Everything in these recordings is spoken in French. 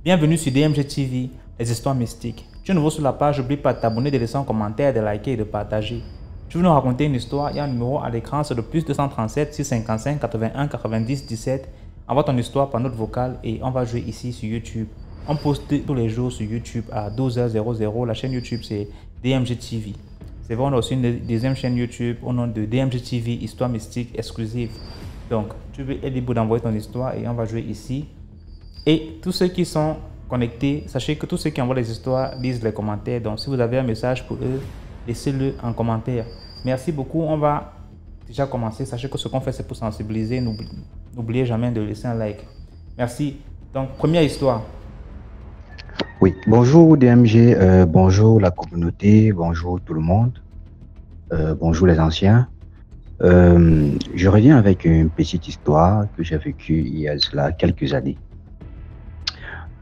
Bienvenue sur DMG TV, les histoires mystiques. Tu es nouveau sur la page, n'oublie pas de t'abonner, de laisser un commentaire, de liker et de partager. Tu veux nous raconter une histoire, il y a un numéro à l'écran, c'est le plus 237 655 81 90 17. Envoie ton histoire par note vocale et on va jouer ici sur YouTube. On poste tous les jours sur YouTube à 12h00. La chaîne YouTube c'est DMG TV. C'est vrai, on a aussi une deuxième chaîne YouTube au nom de DMG TV, histoire mystique exclusive. Donc, tu es libre d'envoyer ton histoire et on va jouer ici. Et tous ceux qui sont connectés, sachez que tous ceux qui envoient les histoires lisent les commentaires. Donc, si vous avez un message pour eux, laissez-le en commentaire. Merci beaucoup. On va déjà commencer. Sachez que ce qu'on fait, c'est pour sensibiliser. N'oubliez jamais de laisser un like. Merci. Donc, première histoire. Oui, bonjour DMG, bonjour la communauté, bonjour tout le monde, bonjour les anciens. Je reviens avec une petite histoire que j'ai vécue il y a cela quelques années.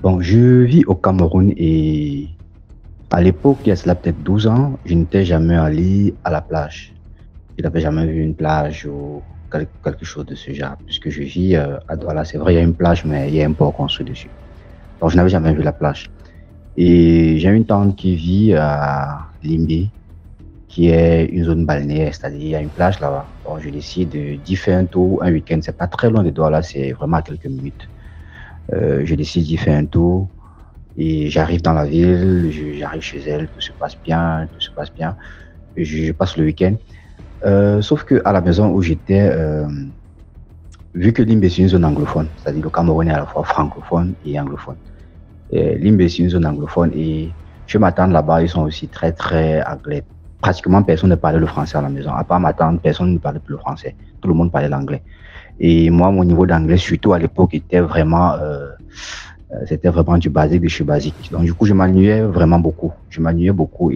Bon, je vis au Cameroun et à l'époque, il y a cela peut-être 12 ans, je n'étais jamais allé à la plage. Je n'avais jamais vu une plage ou quelque chose de ce genre, puisque je vis à Douala. C'est vrai, il y a une plage, mais il y a un port construit dessus. Donc, je n'avais jamais vu la plage. Et j'ai une tante qui vit à Limbé, qui est une zone balnéaire, c'est-à-dire il y a une plage là-bas. Donc, je décide d'y faire un tour un week-end. C'est pas très loin de Douala, c'est vraiment à quelques minutes. Je décide d'y faire un tour et j'arrive dans la ville, j'arrive chez elle, tout se passe bien, je passe le week-end. Sauf que à la maison où j'étais, vu que Limbé c'est une zone anglophone, c'est-à-dire le Cameroun est à la fois francophone et anglophone. Limbé c'est une zone anglophone et je m'attends là-bas, ils sont aussi très anglais. Pratiquement personne ne parlait le français à la maison. À part ma tante, personne ne parlait plus le français. Tout le monde parlait l'anglais. Et moi, mon niveau d'anglais, surtout à l'époque, était vraiment, c'était vraiment du basique de chez basique. Donc du coup, je m'ennuyais vraiment beaucoup. Je m'ennuyais beaucoup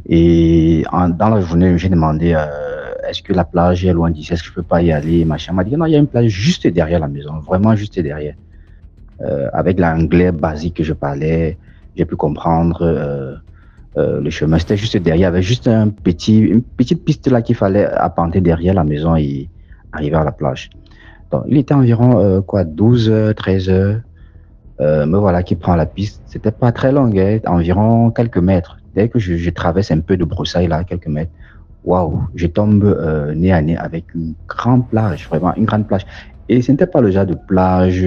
dans la journée, j'ai demandé est-ce que la plage est loin d'ici, est-ce que je peux pas y aller, machin. Elle m'a dit non, il y a une plage juste derrière la maison, vraiment juste derrière. Avec l'anglais basique que je parlais, j'ai pu comprendre le chemin. C'était juste derrière, il y avait juste une petite piste là qu'il fallait apporter derrière la maison et arriver à la plage. Donc, il était environ 12h, 13h. Me voilà qui prend la piste. C'était pas très long, hein, environ quelques mètres. Dès que je traverse un peu de broussailles là, quelques mètres, waouh, je tombe nez à nez avec une grande plage, vraiment une grande plage. Et ce n'était pas le genre de plage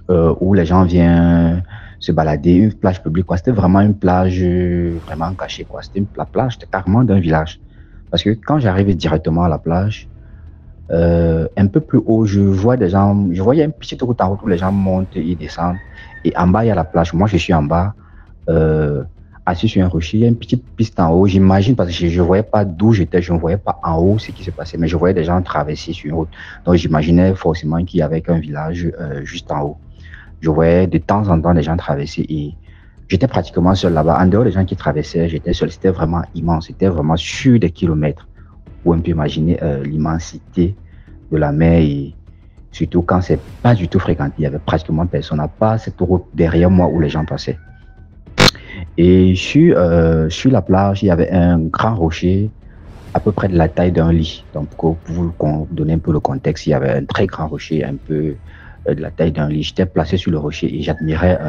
où les gens viennent se balader, une plage publique, quoi. C'était vraiment une plage vraiment cachée, quoi. La plage, c'était carrément d'un village. Parce que quand j'arrivais directement à la plage, un peu plus haut, je vois des gens, je voyais une petite route en route où les gens montent et descendent. Et en bas, il y a la plage. Moi, je suis en bas, assis sur un rocher. Il y a une petite piste en haut, j'imagine, parce que je ne voyais pas d'où j'étais, je ne voyais pas en haut ce qui se passait, mais je voyais des gens traverser sur une route. Donc, j'imaginais forcément qu'il y avait un village juste en haut. Je voyais de temps en temps des gens traverser et j'étais pratiquement seul là-bas. En dehors des gens qui traversaient, j'étais seul. C'était vraiment immense. C'était vraiment sur des kilomètres où on peut imaginer l'immensité de la mer et surtout quand c'est pas du tout fréquenté. Il y avait pratiquement personne, à part cette route derrière moi où les gens passaient. Et sur la plage, il y avait un grand rocher à peu près de la taille d'un lit. Donc pour vous donner un peu le contexte, il y avait un très grand rocher un peu de la taille d'un lit. J'étais placé sur le rocher et j'admirais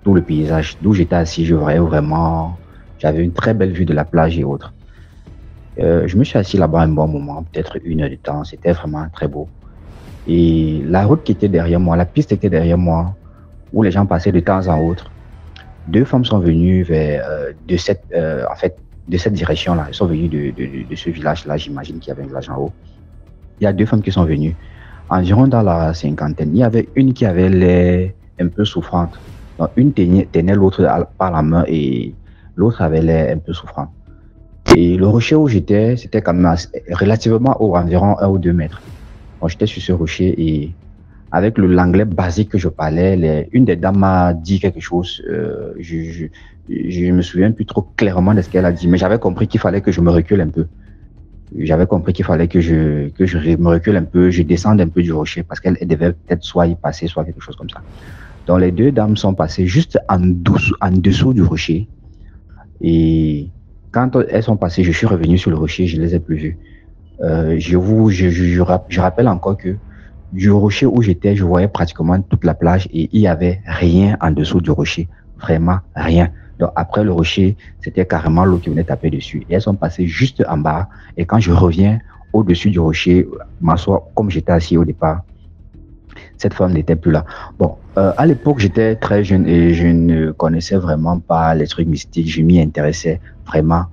tout le paysage. D'où j'étais assis, je voyais vraiment, j'avais une très belle vue de la plage et autres. Je me suis assis là-bas un bon moment, peut-être 1 heure de temps. C'était vraiment très beau. Et la route qui était derrière moi, la piste était derrière moi, où les gens passaient de temps en autre. 2 femmes sont venues de cette direction-là. Elles sont venues de ce village-là. J'imagine qu'il y avait un village en haut. Il y a 2 femmes qui sont venues. Environ dans la cinquantaine, il y avait une qui avait l'air un peu souffrante. Donc, une tenait l'autre par la main et l'autre avait l'air un peu souffrante. Et le rocher où j'étais, c'était quand même relativement haut, environ 1 ou 2 mètres. Donc, j'étais sur ce rocher et avec l'anglais basique que je parlais, une des dames m'a dit quelque chose. Je me souviens plus trop clairement de ce qu'elle a dit, mais j'avais compris qu'il fallait que je me recule un peu. J'avais compris qu'il fallait que je me recule un peu, je descende un peu du rocher parce qu'elle devait peut-être soit y passer, soit quelque chose comme ça. Donc les 2 dames sont passées juste en dessous du rocher. Et quand elles sont passées, je suis revenu sur le rocher, je ne les ai plus vues. Je rappelle encore que du rocher où j'étais, je voyais pratiquement toute la plage et il n'y avait rien en dessous du rocher. Vraiment rien. Donc après le rocher, c'était carrément l'eau qui venait taper dessus. Et elles sont passées juste en bas. Et quand je reviens au-dessus du rocher, m'asseoir comme j'étais assis au départ, cette femme n'était plus là. Bon, à l'époque, j'étais très jeune et je ne connaissais vraiment pas les trucs mystiques. Je m'y intéressais vraiment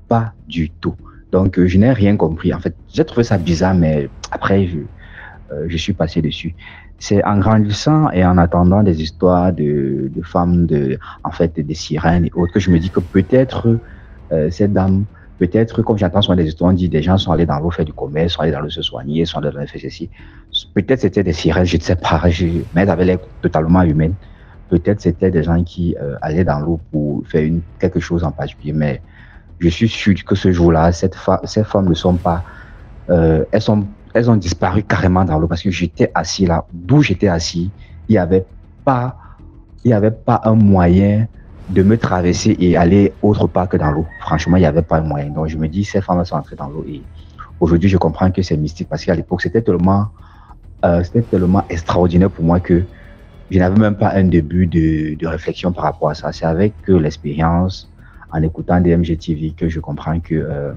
pas du tout. Donc, je n'ai rien compris. En fait, j'ai trouvé ça bizarre, mais après, je suis passé dessus. C'est en grandissant et en attendant des histoires de femmes, en fait, des sirènes et autres, que je me dis que peut-être cette dame, peut-être, comme j'entends souvent des histoires, on dit des gens sont allés dans l'eau faire du commerce, sont allés dans l'eau se soigner, sont allés dans l'eau faire ceci. Peut-être c'était des sirènes, je ne sais pas, mais elles avaient l'air totalement humaines. Peut-être c'était des gens qui allaient dans l'eau pour faire quelque chose en particulier, mais je suis sûr que ce jour-là, ces femmes ne sont pas, elles sont, elles ont disparu carrément dans l'eau parce que j'étais assis là, d'où j'étais assis, il n'y avait pas, il y avait pas un moyen de me traverser et aller autre part que dans l'eau. Franchement, il n'y avait pas un moyen. Donc je me dis, ces femmes sont entrées dans l'eau et aujourd'hui, je comprends que c'est mystique parce qu'à l'époque, c'était tellement extraordinaire pour moi que je n'avais même pas un début de réflexion par rapport à ça. C'est avec l'expérience, en écoutant des MGTV, que je comprends que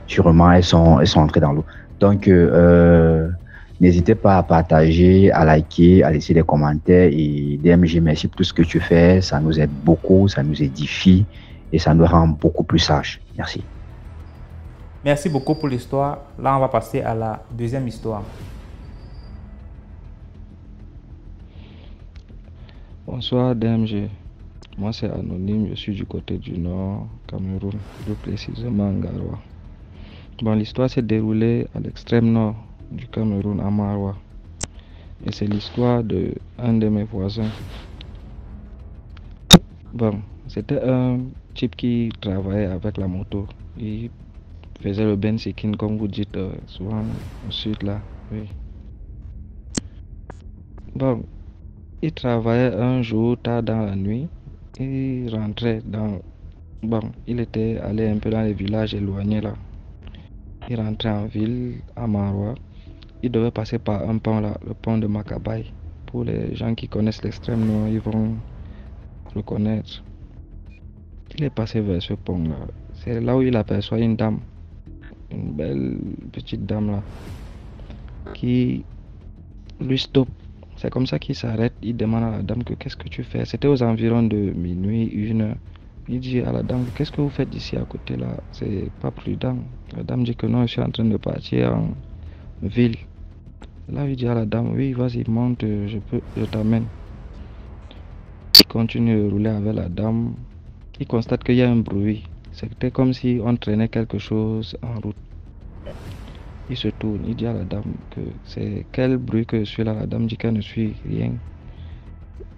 sûrement elles sont entrées dans l'eau. Donc, n'hésitez pas à partager, à liker, à laisser des commentaires. Et DMG, merci pour tout ce que tu fais. Ça nous aide beaucoup, ça nous édifie et ça nous rend beaucoup plus sages. Merci. Merci beaucoup pour l'histoire. Là, on va passer à la deuxième histoire. Bonsoir DMG, moi c'est Anonyme, je suis du côté du nord, Cameroun, plus précisément Garoua. Bon, l'histoire s'est déroulée à l'extrême nord du Cameroun, à Maroua. Et c'est l'histoire d'un de mes voisins. Bon, c'était un type qui travaillait avec la moto. Il faisait le bensiking comme vous dites souvent au sud là, oui. Bon, il travaillait un jour tard dans la nuit. Il rentrait dans... Bon, il était allé un peu dans les villages éloignés là. Il rentrait en ville, à Maroua. Il devait passer par un pont là, le pont de Makabaye. Pour les gens qui connaissent l'extrême nord, ils vont le connaître. Il est passé vers ce pont là. C'est là où il aperçoit une dame. Une belle petite dame là. Qui lui stoppe. C'est comme ça qu'il s'arrête, il demande à la dame que qu'est-ce que tu fais. C'était aux environs de minuit, 1 heure. Il dit à la dame, qu'est-ce que vous faites ici à côté là? C'est pas prudent. La dame dit que non, je suis en train de partir en ville. Là, il dit à la dame, oui, vas-y, monte, je t'amène. Il continue de rouler avec la dame. Il constate qu'il y a un bruit. C'était comme si on traînait quelque chose en route. Il se tourne, il dit à la dame que c'est quel bruit que je suis là. La dame dit qu'elle ne suit rien.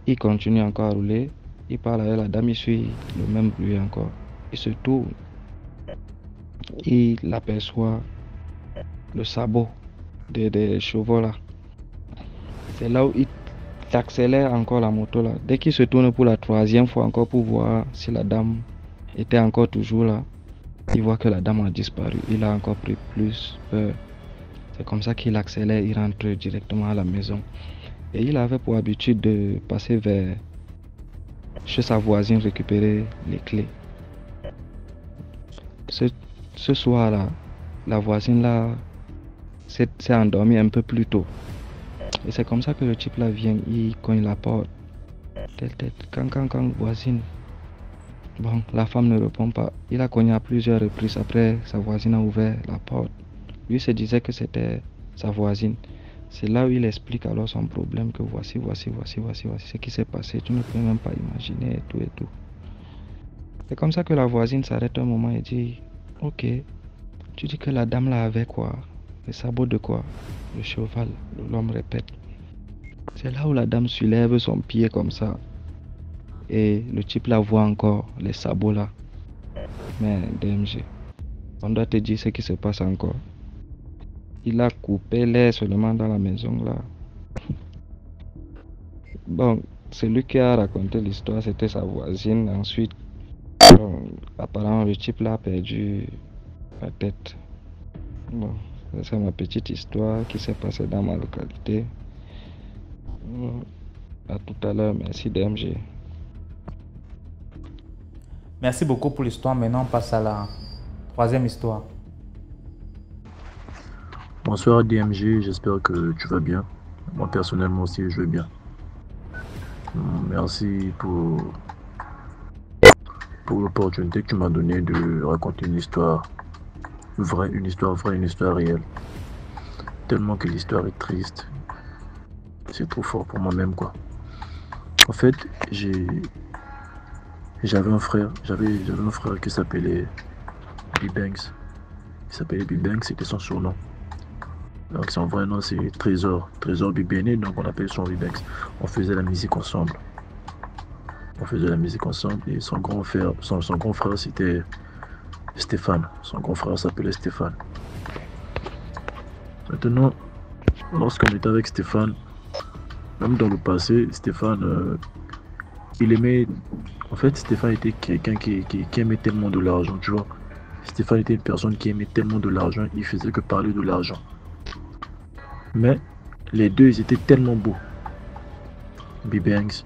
Il continue encore à rouler. Il parle avec la dame, il suit le même bruit encore. Il se tourne. Il aperçoit le sabot des chevaux là. C'est là où il accélère encore la moto là. Dès qu'il se tourne pour la 3e fois encore pour voir si la dame était encore toujours là, il voit que la dame a disparu. Il a encore pris plus peur. C'est comme ça qu'il accélère, il rentre directement à la maison. Et il avait pour habitude de passer vers chez sa voisine récupérer les clés. Ce soir-là, la voisine là s'est endormie un peu plus tôt. Et c'est comme ça que le type là vient, il cogne la porte. Quand, voisine. Bon, la femme ne répond pas. Il a cogné à plusieurs reprises. Après, sa voisine a ouvert la porte. Lui se disait que c'était sa voisine. C'est là où il explique alors son problème, que voici ce qui s'est passé. Tu ne peux même pas imaginer et tout et tout. C'est comme ça que la voisine s'arrête un moment et dit, ok, tu dis que la dame là avait quoi? Le sabot de quoi? Le cheval. L'homme répète. C'est là où la dame soulève son pied comme ça. Et le type là voit encore les sabots là. Mais DMG, on doit te dire ce qui se passe encore. Il a coupé l'air seulement dans la maison là. Bon, celui qui a raconté l'histoire, c'était sa voisine. Ensuite, bon, apparemment, le type là a perdu la tête. Bon, c'est ma petite histoire qui s'est passée dans ma localité. Bon, à tout à l'heure, merci DMG. Merci beaucoup pour l'histoire. Maintenant, on passe à la troisième histoire. Bonsoir DMG, j'espère que tu vas bien. Moi personnellement aussi, je vais bien. Merci pour l'opportunité que tu m'as donnée de raconter une histoire vraie, une histoire réelle. Tellement que l'histoire est triste. C'est trop fort pour moi-même, quoi. En fait, j'avais un frère qui s'appelait B-Banks. C'était son surnom. Donc son vrai nom c'est Trésor Bibéné, donc on appelle son B-Banks. On faisait la musique ensemble. Et son grand frère c'était Stéphane. Son grand frère s'appelait Stéphane. Maintenant, lorsqu'on était avec Stéphane, même dans le passé, Stéphane, il aimait... En fait, Stéphane était quelqu'un qui aimait tellement de l'argent, tu vois. Stéphane était une personne qui aimait tellement de l'argent, il faisait que parler de l'argent. Mais les deux, ils étaient tellement beaux. B-Banks,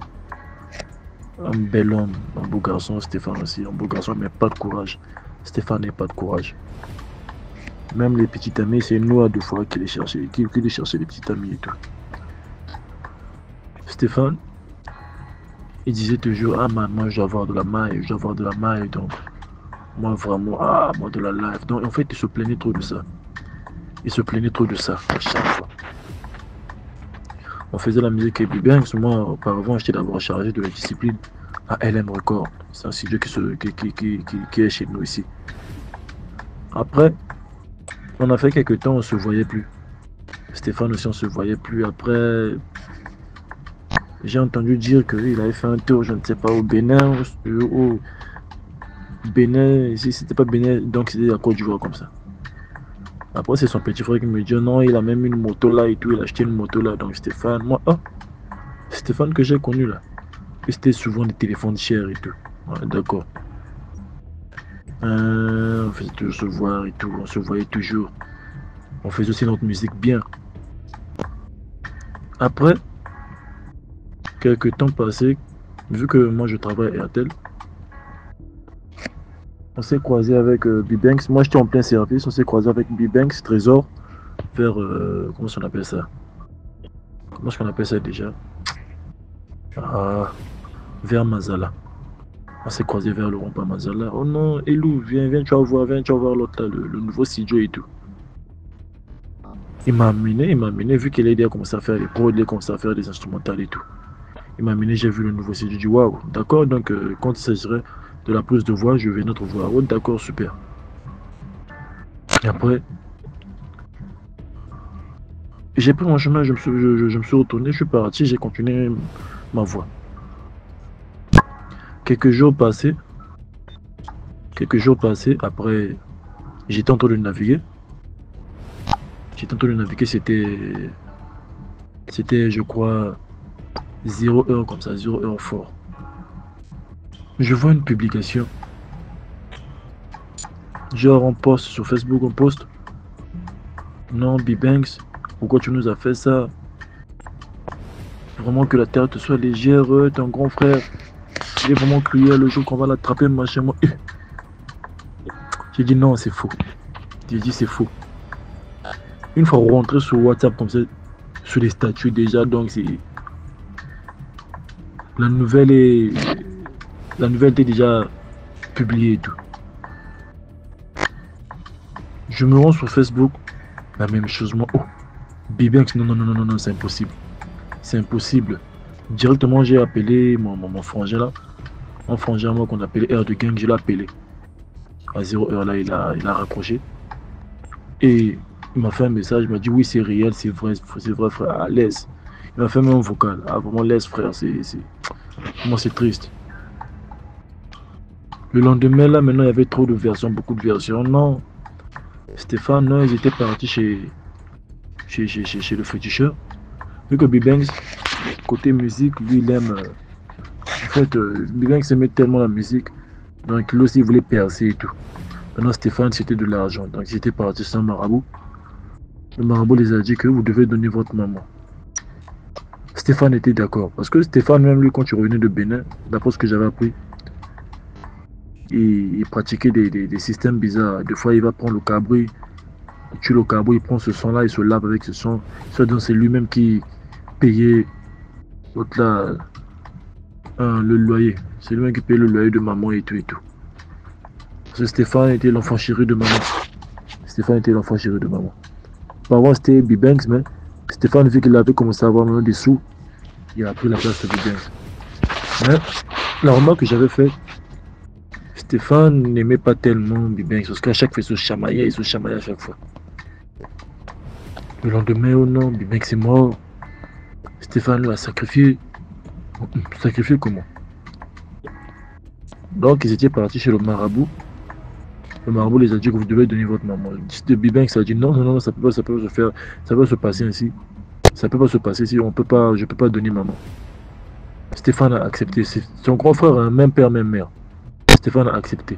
un bel homme, un beau garçon. Stéphane aussi, un beau garçon, mais pas de courage. Stéphane n'a pas de courage. Même les petits amis, c'est nous à deux fois qui les cherchait les petits amis et tout. Stéphane, il disait toujours, ah man, moi je dois avoir de la maille, donc moi vraiment, moi de la life. Donc en fait, il se plaignait trop de ça. À chaque fois. On faisait la musique et bien, moi auparavant j'étais d'abord chargé de la discipline à LM Record. C'est un studio qui est chez nous ici. Après, on a fait quelques temps, on se voyait plus. Stéphane aussi, on se voyait plus. Après, j'ai entendu dire qu'il avait fait un tour, je ne sais pas, au Bénin, au Bénin, ici c'était pas Bénin, donc c'était à Côte d'Ivoire comme ça. Après, c'est son petit frère qui me dit non, il a même une moto là et tout, il a acheté une moto là. Donc Stéphane, moi, Stéphane que j'ai connu là. Et c'était souvent des téléphones chers et tout. Ouais, d'accord. On faisait toujours se voir et tout, on se voyait toujours. On faisait aussi notre musique bien. Après, quelques temps passés, vu que moi je travaille à RTL, on s'est croisé avec B-Banks. Moi j'étais en plein service, on s'est croisé avec B-Banks, Trésor, vers comment on appelle ça? Comment est-ce qu'on appelle ça déjà? Vers Mazala. On s'est croisé vers le rond-point Mazala. Oh non, Elou, viens, tu vas voir l'autre là, le nouveau studio et tout. Il m'a amené, vu qu'il a commencé à faire les prods, il a commencé à faire des instrumentales et tout. Il m'a amené, j'ai vu le nouveau studio, j'ai dit waouh, d'accord, donc quand il s'agirait de la prise de voix, je vais notre voix. Oh, d'accord, super. Et après, j'ai pris mon chemin, je me suis retourné, je suis parti, j'ai continué ma voix. Quelques jours passés, après, j'étais en train de naviguer. C'était, je crois, 0 heure comme ça, 0 heure fort. Je vois une publication. Genre on poste sur Facebook, on poste. Non, B-Banks, pourquoi tu nous as fait ça? Vraiment que la terre te soit légère, ton grand frère. Il est vraiment cruel le jour qu'on va l'attraper, machin. J'ai dit non, c'est faux. J'ai dit c'est faux. Une fois rentré sur WhatsApp comme ça, sur les statuts déjà, donc c'est... La nouvelle était déjà publiée et tout. Je me rends sur Facebook, la même chose, moi. Oh, B-Banks, non, c'est impossible. C'est impossible. Directement, j'ai appelé mon frangin là. Mon frangin, moi, qu'on appelait Air de Gang, je l'ai appelé. À 0 heure là, il a raccroché. Et il m'a fait un message, il m'a dit oui, c'est réel, c'est vrai, frère, à l'aise. Il m'a fait même un vocal. Ah, vraiment, laisse, frère, moi, c'est triste. Le lendemain, là, maintenant, il y avait trop de versions, beaucoup de versions. Non. Stéphane, non, ils étaient partis chez le féticheur. Vu que B-Banks, côté musique, lui, il aime... en fait, B-Banks aimait tellement la musique. Donc, lui aussi, il voulait percer et tout. Maintenant, Stéphane, c'était de l'argent. Donc, ils étaient partis sans marabout. Le marabout les a dit que vous devez donner votre maman. Stéphane était d'accord. Parce que Stéphane, même lui, quand il revenait de Bénin, d'après ce que j'avais appris, il pratiquait des systèmes bizarres. Des fois, il va prendre le cabri, il tue le cabri, il prend ce sang-là, il se lave avec ce sang. Donc, c'est lui-même qui payait l'autre là, le loyer. C'est lui-même qui payait le loyer de maman et tout et tout. Parce que Stéphane était l'enfant chéri de maman. Stéphane était l'enfant chéri de maman. Avant, c'était Bibanks, mais Stéphane, vu qu'il avait commencé à avoir maintenant des sous, il a pris la place de Bibanks. Mais la remarque que j'avais faite, Stéphane n'aimait pas tellement Bibanks, parce qu'à chaque fois, il se chamaillait à chaque fois. Le lendemain, oh non, Bibanks est mort. Stéphane l'a sacrifié. Sacrifié comment? Donc, ils étaient partis chez le marabout. Le marabout les a dit que vous devez donner votre maman. Bibanks a dit non, ça peut pas se faire, ça peut se passer ainsi. Ça peut pas se passer si je peux pas donner maman. Stéphane a accepté. Son grand frère a un même père, même mère. Stéphane a accepté.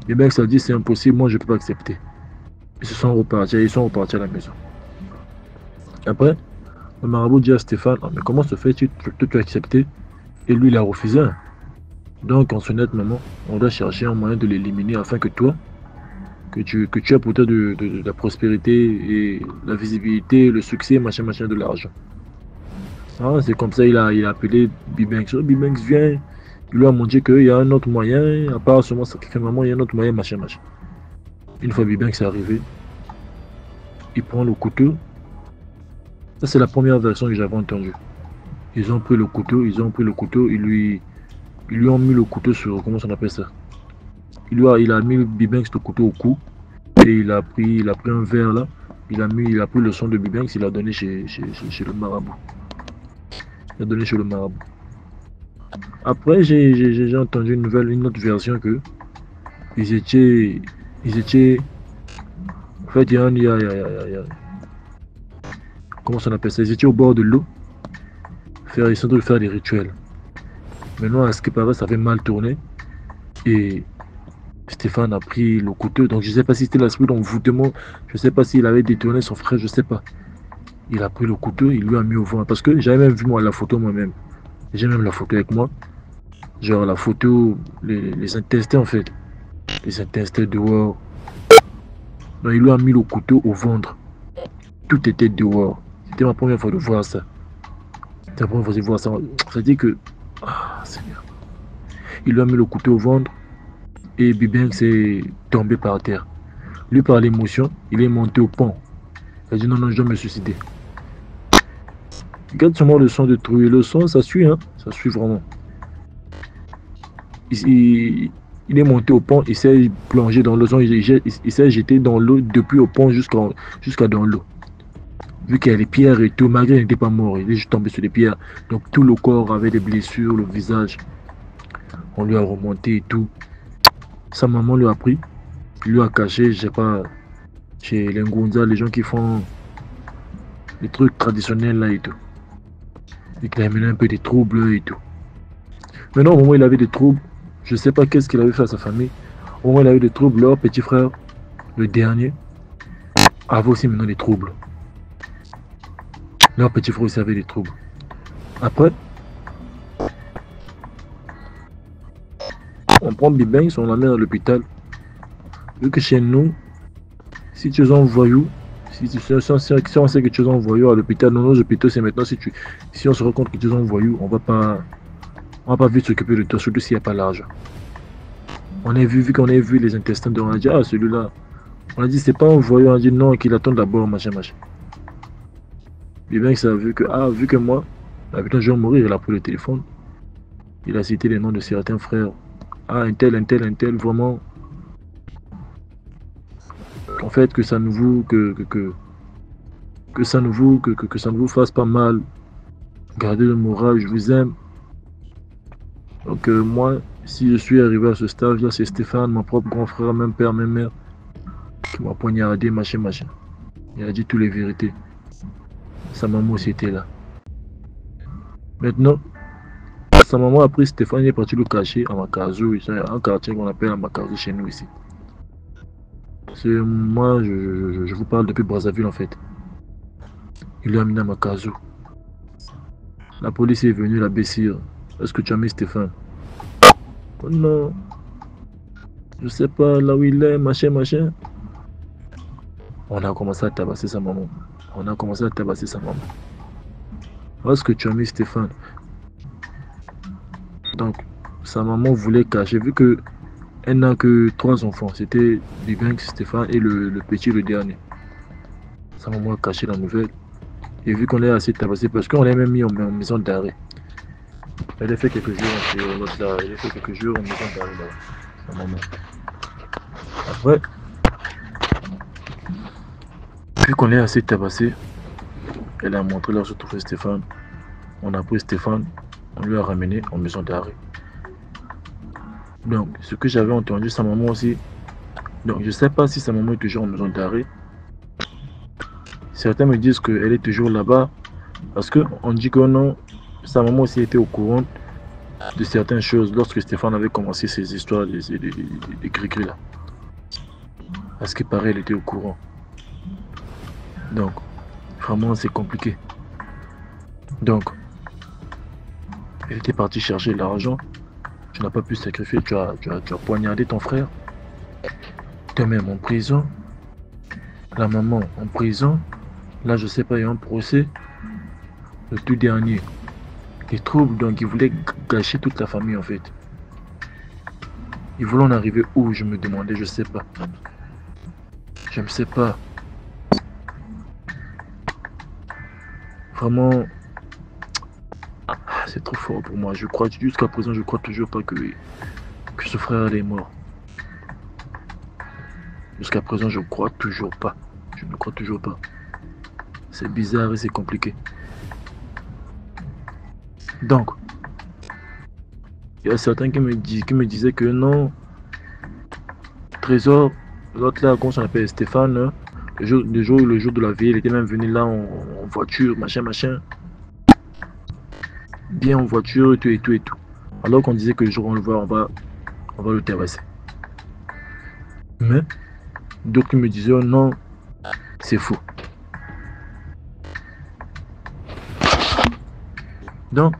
Bibanks a dit c'est impossible, moi je peux pas accepter. Ils sont repartis à la maison. Après, le marabout dit à Stéphane, mais comment se fait-il que tu as accepté? Et lui il a refusé. Donc en ce net maman, on doit chercher un moyen de l'éliminer afin que toi, que tu as peut-être de la prospérité et la visibilité, le succès, machin, de l'argent. Ah, c'est comme ça il a appelé Bibanks. Bibanks vient, il lui a montré qu'il y a un autre moyen, à part seulement sacrifier maman, il y a un autre moyen, machin. Une fois Bibanks est arrivé, il prend le couteau. Ça c'est la première version que j'avais entendue. Ils ont pris le couteau, ils lui ont mis le couteau sur, comment on appelle ça? Il a mis Bibanks le couteau au cou et il a pris un verre là, il a pris le sang de Bibanks, il a donné chez le marabout. Après j'ai entendu une autre version que ils étaient en fait il y a comment on appelle ça? Ils étaient au bord de l'eau, ils sont en train de faire des rituels. Maintenant, à ce qui paraît, ça avait mal tourné. Et Stéphane a pris le couteau. Donc, je ne sais pas si c'était l'esprit d'envoûtement. Je ne sais pas s'il avait détourné son frère. Je ne sais pas. Il a pris le couteau. Il lui a mis au vent. Parce que j'avais même vu la photo moi-même. J'ai même la photo avec moi. Genre la photo, les intestins en fait. Les intestins dehors. Donc, il lui a mis le couteau au ventre. Tout était dehors. C'était ma première fois de voir ça. Ça veut dire que... Ah, Seigneur. Il lui a mis le couteau au ventre et Bibanks s'est tombé par terre. Lui, par l'émotion, il est monté au pont. Il a dit non, je dois me suicider. Regarde seulement le son de trouille. Le son, ça suit, hein. Ça suit vraiment. Il est monté au pont, il s'est plongé dans l'eau. Il s'est jeté dans l'eau depuis au pont jusqu'à dans l'eau. Vu qu'il y a les pierres et tout, malgré qu'il n'était pas mort, il est juste tombé sur les pierres. Donc tout le corps avait des blessures, le visage. On lui a remonté et tout. Sa maman lui a pris, lui a caché, je sais pas, chez les Ngonza, les gens qui font les trucs traditionnels là et tout. Et qu'il a amené un peu des troubles et tout. Maintenant, au moment où il avait des troubles, je sais pas qu'est-ce qu'il avait fait à sa famille. Au moment où il avait des troubles, leur petit frère, le dernier, avait aussi maintenant des troubles. Leur petit frère aussi avait des troubles. Après, on prend Bibanks, on l'amène à l'hôpital. Vu que chez nous, si tu es un voyou, si on sait que tu es un voyou à l'hôpital, dans nos hôpitaux, c'est maintenant si on se rend compte que tu es un voyou, on va pas vite s'occuper de toi, surtout s'il n'y a pas l'argent. Vu qu'on a vu les intestins, on a dit ah celui-là, on a dit c'est pas un voyou, on a dit non qu'il attend d'abord machin. Bibanks a vu que moi, putain, je vais mourir, il a pris le téléphone, il a cité les noms de certains frères. Ah, un tel, vraiment. En fait, que ça ne vous fasse pas mal. Gardez le moral, je vous aime. Donc moi, si je suis arrivé à ce stade là, c'est Stéphane, mon propre grand frère, même père, même mère, qui m'a poignardé, machin. Il a dit toutes les vérités. Sa maman aussi était là. Maintenant, sa maman a pris Stéphane, il est parti le cacher à Makazu, un quartier qu'on appelle à Makazu chez nous ici. Moi, je vous parle depuis Brazzaville en fait. Il lui a amené à Makazo. La police est venue la baissir. Est-ce que tu as mis Stéphane? Oh non. Je sais pas là où il est, machin. On a commencé à tabasser sa maman. Est-ce que tu as mis Stéphane? Donc, sa maman voulait cacher, vu que elle n'a que 3 enfants. C'était Bibank, Stéphane et le petit, le dernier. Sa maman a caché la nouvelle. Et vu qu'on est assez tabassé, parce qu'on l'a même mis en maison d'arrêt. Elle a fait quelques jours en maison d'arrêt là. Sa maman. Après, vu qu'on est assez tabassé, elle a montré là où se trouvait Stéphane. On a pris Stéphane, on lui a ramené en maison d'arrêt. Donc, ce que j'avais entendu, sa maman aussi. Donc, je ne sais pas si sa maman est toujours en maison d'arrêt. Certains me disent qu'elle est toujours là-bas. Parce qu'on dit que non, sa maman aussi était au courant de certaines choses lorsque Stéphane avait commencé ses histoires de cri-cri là. À ce qui paraît, elle était au courant. Donc, vraiment, c'est compliqué. Donc, elle était partie chercher l'argent. Tu n'as pas pu sacrifier, tu as poignardé ton frère. Toi-même en prison. La maman en prison. Là, je sais pas, il y a un procès. Le tout dernier. Les troubles, donc ils voulaient gâcher toute la famille en fait. Ils voulaient en arriver où, je me demandais, je sais pas. Je ne sais pas. Vraiment, c'est trop fort pour moi. Je crois, jusqu'à présent, je crois toujours pas que ce frère est mort. Jusqu'à présent, je crois toujours pas. Je ne crois toujours pas. C'est bizarre et c'est compliqué. Donc, il y a certains qui me disaient que non, Trésor, l'autre là, comment ça s'appelle, Stéphane, le jour de la veille, il était même venu là en voiture, machin. Bien en voiture, et tout. Alors qu'on disait que le jour où on le voit, on va le terrasser. Mais, d'autres me disaient, oh non, c'est faux. Donc,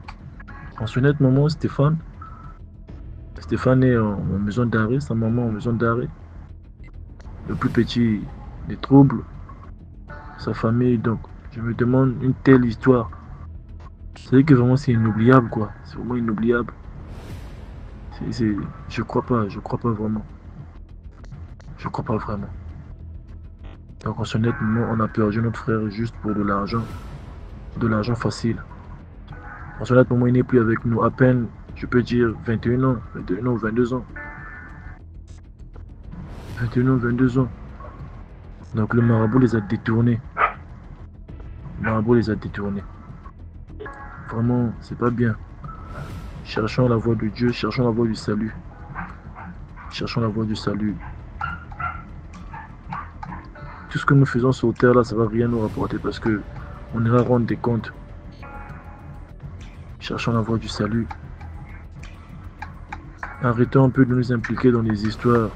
en ce net moment, Stéphane est en maison d'arrêt, sa maman en maison d'arrêt. Le plus petit, des troubles, sa famille. Donc, je me demande une telle histoire. C'est vrai que vraiment c'est inoubliable quoi. C'est vraiment inoubliable. Je crois pas vraiment. Je crois pas vraiment. Donc en ce net moment, on a perdu notre frère juste pour de l'argent facile. En ce net moment, il n'est plus avec nous. À peine, je peux dire 21 ans, 22 ans. 21 ans, 22 ans. Donc le marabout les a détournés. Vraiment, c'est pas bien. Cherchons la voie de Dieu, cherchons la voie du salut. Tout ce que nous faisons sur terre là, ça va rien nous rapporter parce que on ira rendre des comptes. Cherchons la voie du salut. Arrêtons un peu de nous impliquer dans les histoires.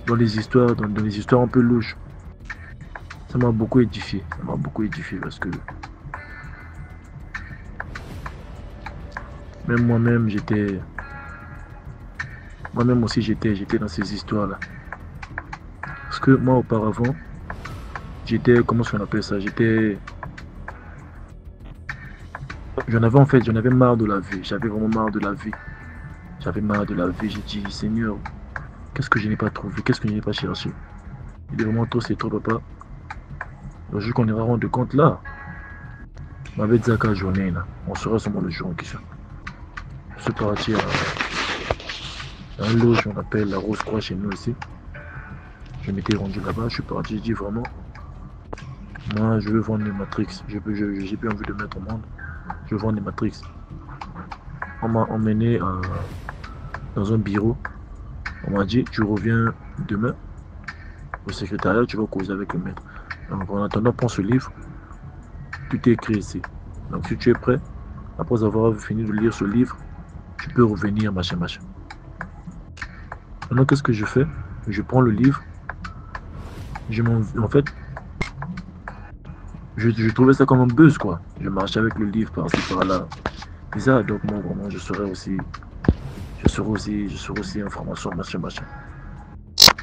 Dans les histoires un peu louches. Ça m'a beaucoup édifié. Parce que même moi-même aussi j'étais dans ces histoires là. Parce que moi auparavant, comment on appelle ça, j'en avais marre de la vie. J'avais vraiment marre de la vie. J'ai dit, Seigneur, qu'est-ce que je n'ai pas trouvé? Qu'est-ce que je n'ai pas cherché? Il est vraiment trop, c'est trop, papa. Le jour qu'on ira rendre compte là, ma bête Zaka journée là, on sera seulement le jour en question. Je suis parti à un loge qu'on appelle la Rose Croix chez nous ici. Je m'étais rendu là-bas, je suis parti, je dis vraiment, moi je veux vendre les Matrix. J'ai plus envie de mettre au monde. Je veux vendre les Matrix. On m'a emmené dans un bureau. On m'a dit, tu reviens demain au secrétariat, tu vas causer avec le maître. Donc en attendant, prends ce livre. Tout est écrit ici. Donc si tu es prêt, après avoir fini de lire ce livre, tu peux revenir, machin. Maintenant, qu'est-ce que je fais? Je prends le livre, En fait, je trouvais ça comme un buzz, quoi. Je marchais avec le livre par-ci, par-là. Et ça, donc moi, vraiment, je serais aussi information, machin, machin.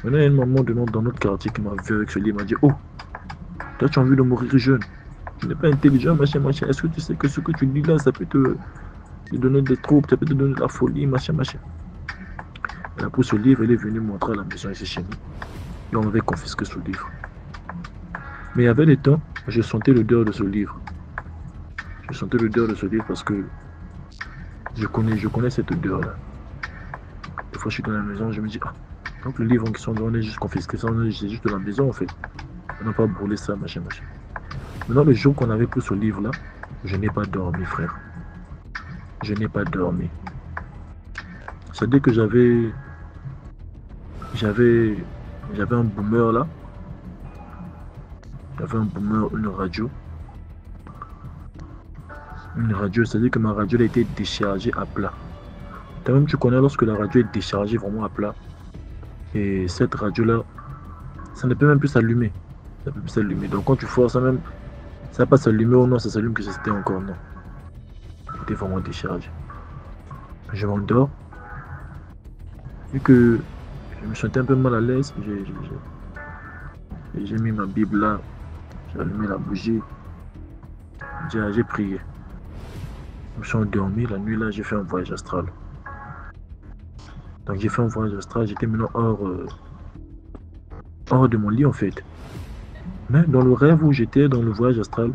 Maintenant, il y a une maman dans notre quartier qui m'a vu avec ce livre, m'a dit, oh, toi, tu as envie de mourir jeune. Tu n'es pas intelligent, machin, machin. Est-ce que tu sais que ce que tu lis là, ça peut te donner des troubles, ça peut te donner de la folie, machin, machin. Elle a pris ce livre, elle est venue montrer à la maison ici chez nous. Et on avait confisqué ce livre. Mais il y avait des temps, je sentais l'odeur de ce livre. Je sentais l'odeur de ce livre parce que je connais cette odeur-là. Des fois, je suis dans la maison, je me dis, ah, donc le livre qui sont on est juste confisqué, ça, c'est juste de la maison en fait. On n'a pas brûlé ça, machin, machin. Maintenant, le jour qu'on avait pris ce livre-là, je n'ai pas dormi, frère. Je n'ai pas dormi. C'est-à-dire que j'avais un boomer là. J'avais un boomer, une radio. Une radio, c'est-à-dire que ma radio elle a été déchargée à plat. Toi-même, tu connais lorsque la radio est déchargée vraiment à plat. Et cette radio-là, ça ne peut même plus s'allumer. Ça ne peut plus s'allumer. Donc quand tu forces ça même, ça va pas s'allumer ou non, ça s'allume que c'était encore non. C'était vraiment déchargé. Je m'endors. Vu que je me sentais un peu mal à l'aise, j'ai mis ma Bible là, j'ai allumé la bougie, j'ai prié. Je me suis endormi, la nuit là, j'ai fait un voyage astral. Donc j'ai fait un voyage astral, j'étais maintenant hors de mon lit en fait. Mais dans le rêve où j'étais, dans le voyage astral,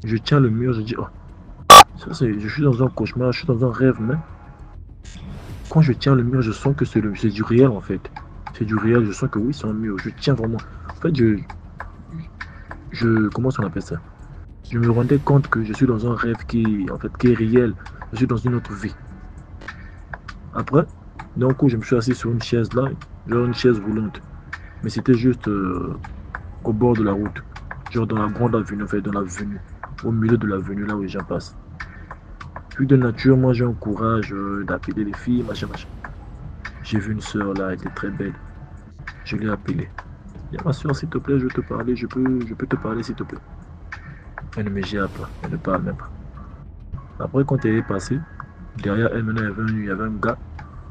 je tiens le mur, je dis, oh, ça c'est, je suis dans un cauchemar, je suis dans un rêve, mais quand je tiens le mur, je sens que c'est du réel en fait. C'est du réel, je sens que oui, c'est un mur, je tiens vraiment. En fait, comment on appelle ça? Je me rendais compte que je suis dans un rêve qui est réel. Je suis dans une autre vie. Après, d'un coup, je me suis assis sur une chaise là, genre une chaise roulante. Mais c'était juste au bord de la route. Genre dans la grande avenue, en fait, dans l'avenue. Au milieu de l'avenue, là où les gens passent. Puis de nature, moi j'ai un courage d'appeler les filles, machin, machin. J'ai vu une soeur là, elle était très belle. Je l'ai appelée. Dis ma soeur, s'il te plaît, je veux te parler, je peux te parler, s'il te plaît. Elle ne me gère pas, elle ne parle même pas. Après, quand elle est passée, derrière elle, maintenant, il y avait un gars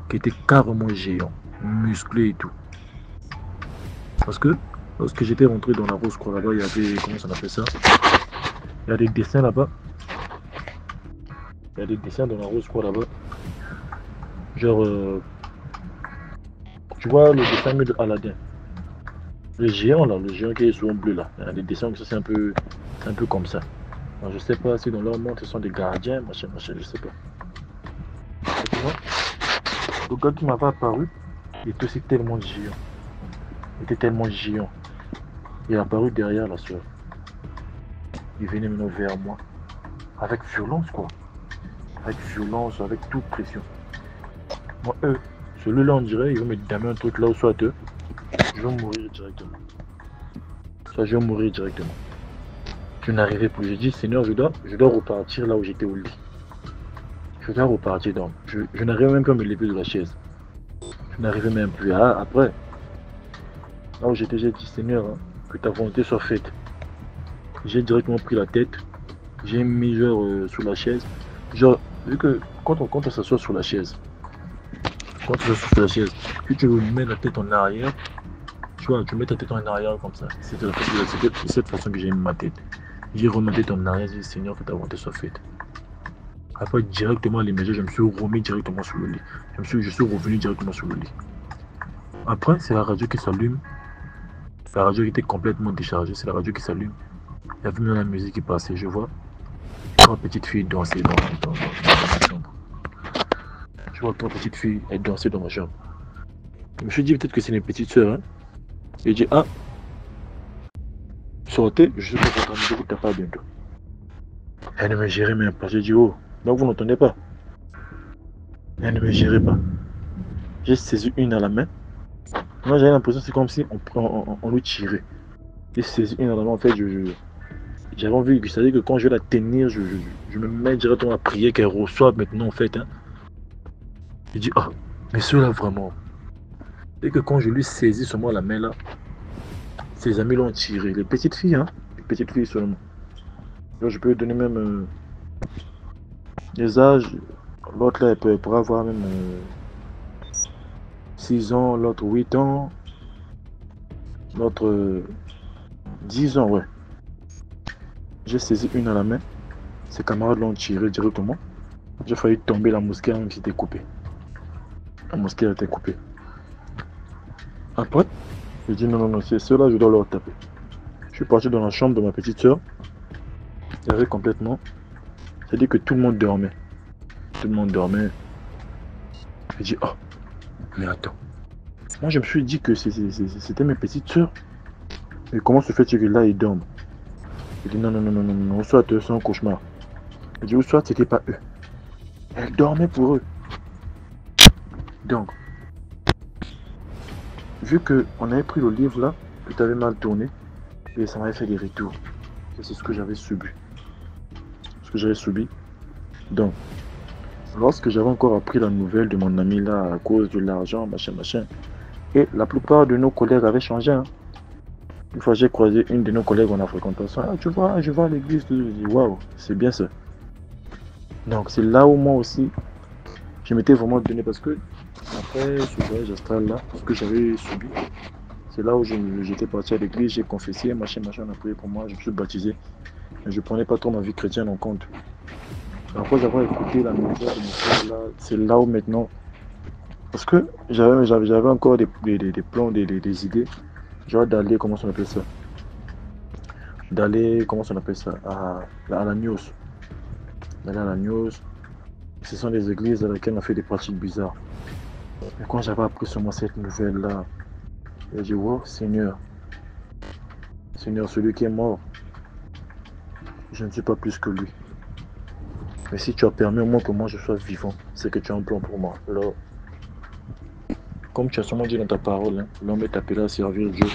qui était carrément géant, musclé et tout. Parce que lorsque j'étais rentré dans la rose croix là-bas, il y avait, comment ça appelle ça? Il y a des dessins là-bas. Il y a des dessins dans la rose croix là-bas. Genre, tu vois le dessin de Aladdin. Le géant là, le géant qui est sur un bleu là. Il y a des dessins que ça c'est un peu comme ça. Alors, je sais pas si dans leur monde ce sont des gardiens, machin, machin, je sais pas. Et tu vois, le gars qui m'avait apparu, il était aussi tellement géant. Il était tellement géant. Il est apparu derrière la soeur. Il venait maintenant vers moi. Avec violence quoi. Avec violence, avec toute pression. Moi, celui-là on dirait, il va me damer un truc là où soit eux. Je vais mourir directement. Ça, je vais mourir directement. Je n'arrivais plus. J'ai dit, Seigneur, je dois repartir là où j'étais au lit. Je dois repartir donc. Je n'arrivais même pas à me lever de la chaise. Je n'arrivais même plus. Ah, après, là où j'étais, j'ai dit, Seigneur, hein, que ta volonté soit faite. J'ai directement pris la tête. J'ai mis genre sous la chaise. Genre, vu que quand on s'assoit sur la chaise, puis tu mets la tête en arrière, tu vois, tu mets ta tête en arrière comme ça. C'était cette façon que j'ai mis ma tête. J'ai remis ma tête en arrière, j'ai dit Seigneur, que ta volonté soit faite. Après, directement à l'immédiat, je me suis remis directement sur le lit. Je suis revenu directement sur le lit. Après, c'est la radio qui s'allume. La radio était complètement déchargée, c'est la radio qui s'allume. Il y avait même la musique qui passait, je vois. Trois petites filles danser dans ma chambre. Je vois trois petites filles danser dans ma chambre. Je me suis dit peut-être que c'est mes petites soeurs. Hein. Et j'ai dit, ah, sortez, je suis pas en train de t'as pas bientôt. Elle ne me gérait même pas. J'ai dit, oh, donc vous n'entendez pas. Elle ne me gérait pas. J'ai saisi une à la main. Moi j'avais l'impression que c'est comme si on lui tirait. J'ai saisi une à la main, en fait, j'avais envie, c'est-à-dire que quand je vais la tenir, je me mets directement à prier qu'elle reçoive maintenant en fait. Hein. Je dis, ah, mais ceux-là vraiment. Et que quand je lui saisis seulement la main là, Ses amis l'ont tiré. Les petites filles, hein. Les petites filles seulement. Donc, je peux donner même les âges. L'autre là, elle pourra avoir même 6 ans, l'autre 8 ans, l'autre 10 ans, ouais. J'ai saisi une à la main. Ses camarades l'ont tiré directement. J'ai failli tomber, la mosquée même s'était coupée. La mosquée a été coupée. Après, j'ai dit non, c'est ceux-là, je dois leur taper. Je suis parti dans la chambre de ma petite soeur. Il y avait complètement. C'est-à-dire que tout le monde dormait. Tout le monde dormait. J'ai dit, oh, mais attends. Moi, je me suis dit que c'était mes petites soeurs. Mais comment se fait-il que là, ils dorment? Il dit, non, soit c'est un cauchemar. Il dit, ou soit c'était pas eux. Elles dormaient pour eux. Donc, vu qu'on avait pris le livre là, tout avait mal tourné, et ça m'avait fait des retours. C'est ce que j'avais subi. Ce que j'avais subi. Donc, lorsque j'avais encore appris la nouvelle de mon ami là, à cause de l'argent, machin, et la plupart de nos collègues avaient changé. Hein. Une fois, j'ai croisé une de nos collègues en a fréquenté ça. Ah, tu vois, je vais à l'église. Je dis, waouh, c'est bien ça. Donc, c'est là où moi aussi, je m'étais vraiment donné parce que, après ce voyage astral là, ce que j'avais subi, c'est là où j'étais parti à l'église, j'ai confessé, machin, on a prié pour moi, je me suis baptisé. Mais je prenais pas trop ma vie chrétienne en compte. Après avoir écouté la nouvelle de mon frère là, c'est là où maintenant, parce que j'avais encore des plans, des idées, genre d'aller, comment on appelle ça, à la news. D'aller à la news, ce sont des églises dans lesquelles on fait des pratiques bizarres. Et quand j'avais appris seulement cette nouvelle là, j'ai dit, wow, Seigneur, celui qui est mort, je ne suis pas plus que lui. Mais si tu as permis au moins que moi je sois vivant, c'est que tu as un plan pour moi. Alors, comme tu as sûrement dit dans ta parole, hein, l'homme est appelé à servir Dieu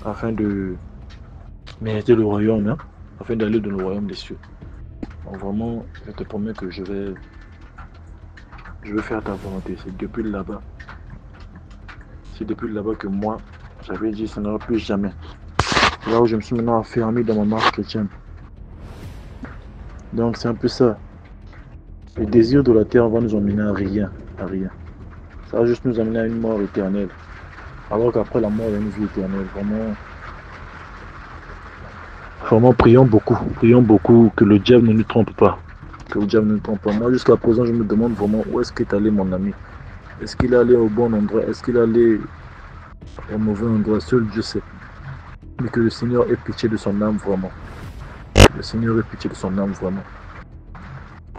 afin de mériter le royaume, hein, afin d'aller dans le royaume des cieux. Donc vraiment, je te promets que je vais faire ta volonté. C'est depuis là-bas. C'est depuis là-bas que moi, j'avais dit ça n'aura plus jamais. C'est là où je me suis maintenant affermi dans ma marche chrétienne. Donc c'est un peu ça. Le désir de la terre va nous emmener à rien. Ça va juste nous amener à une mort éternelle. Alors qu'après la mort, il y a une vie éternelle. Vraiment, prions beaucoup que le diable ne nous trompe pas. Moi, jusqu'à présent, je me demande vraiment où est-ce qu'est allé mon ami. Est-ce qu'il est allé au bon endroit? Est-ce qu'il est allé au mauvais endroit? Seul Dieu sait. Mais que le Seigneur ait pitié de son âme, vraiment.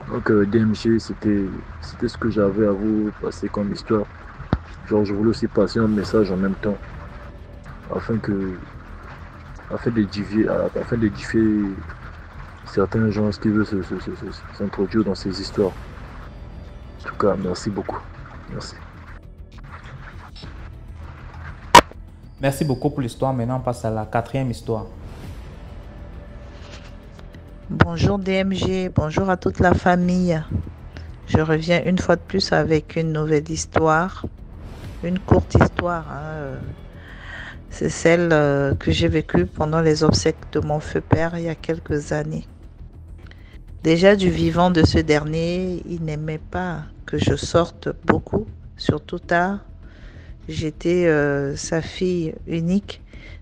Donc, DMG, c'était ce que j'avais à vous passer comme histoire. Genre, je voulais aussi passer un message en même temps. Afin d'édifier certains gens qui veulent s'introduire dans ces histoires. En tout cas, merci beaucoup. Merci. Merci beaucoup pour l'histoire. Maintenant, on passe à la 4e histoire. Bonjour DMG, bonjour à toute la famille. Je reviens une fois de plus avec une nouvelle histoire, une courte histoire. C'est celle que j'ai vécue pendant les obsèques de mon feu père il y a quelques années. Déjà du vivant de ce dernier, il n'aimait pas que je sorte beaucoup, surtout tard. J'étais sa fille unique,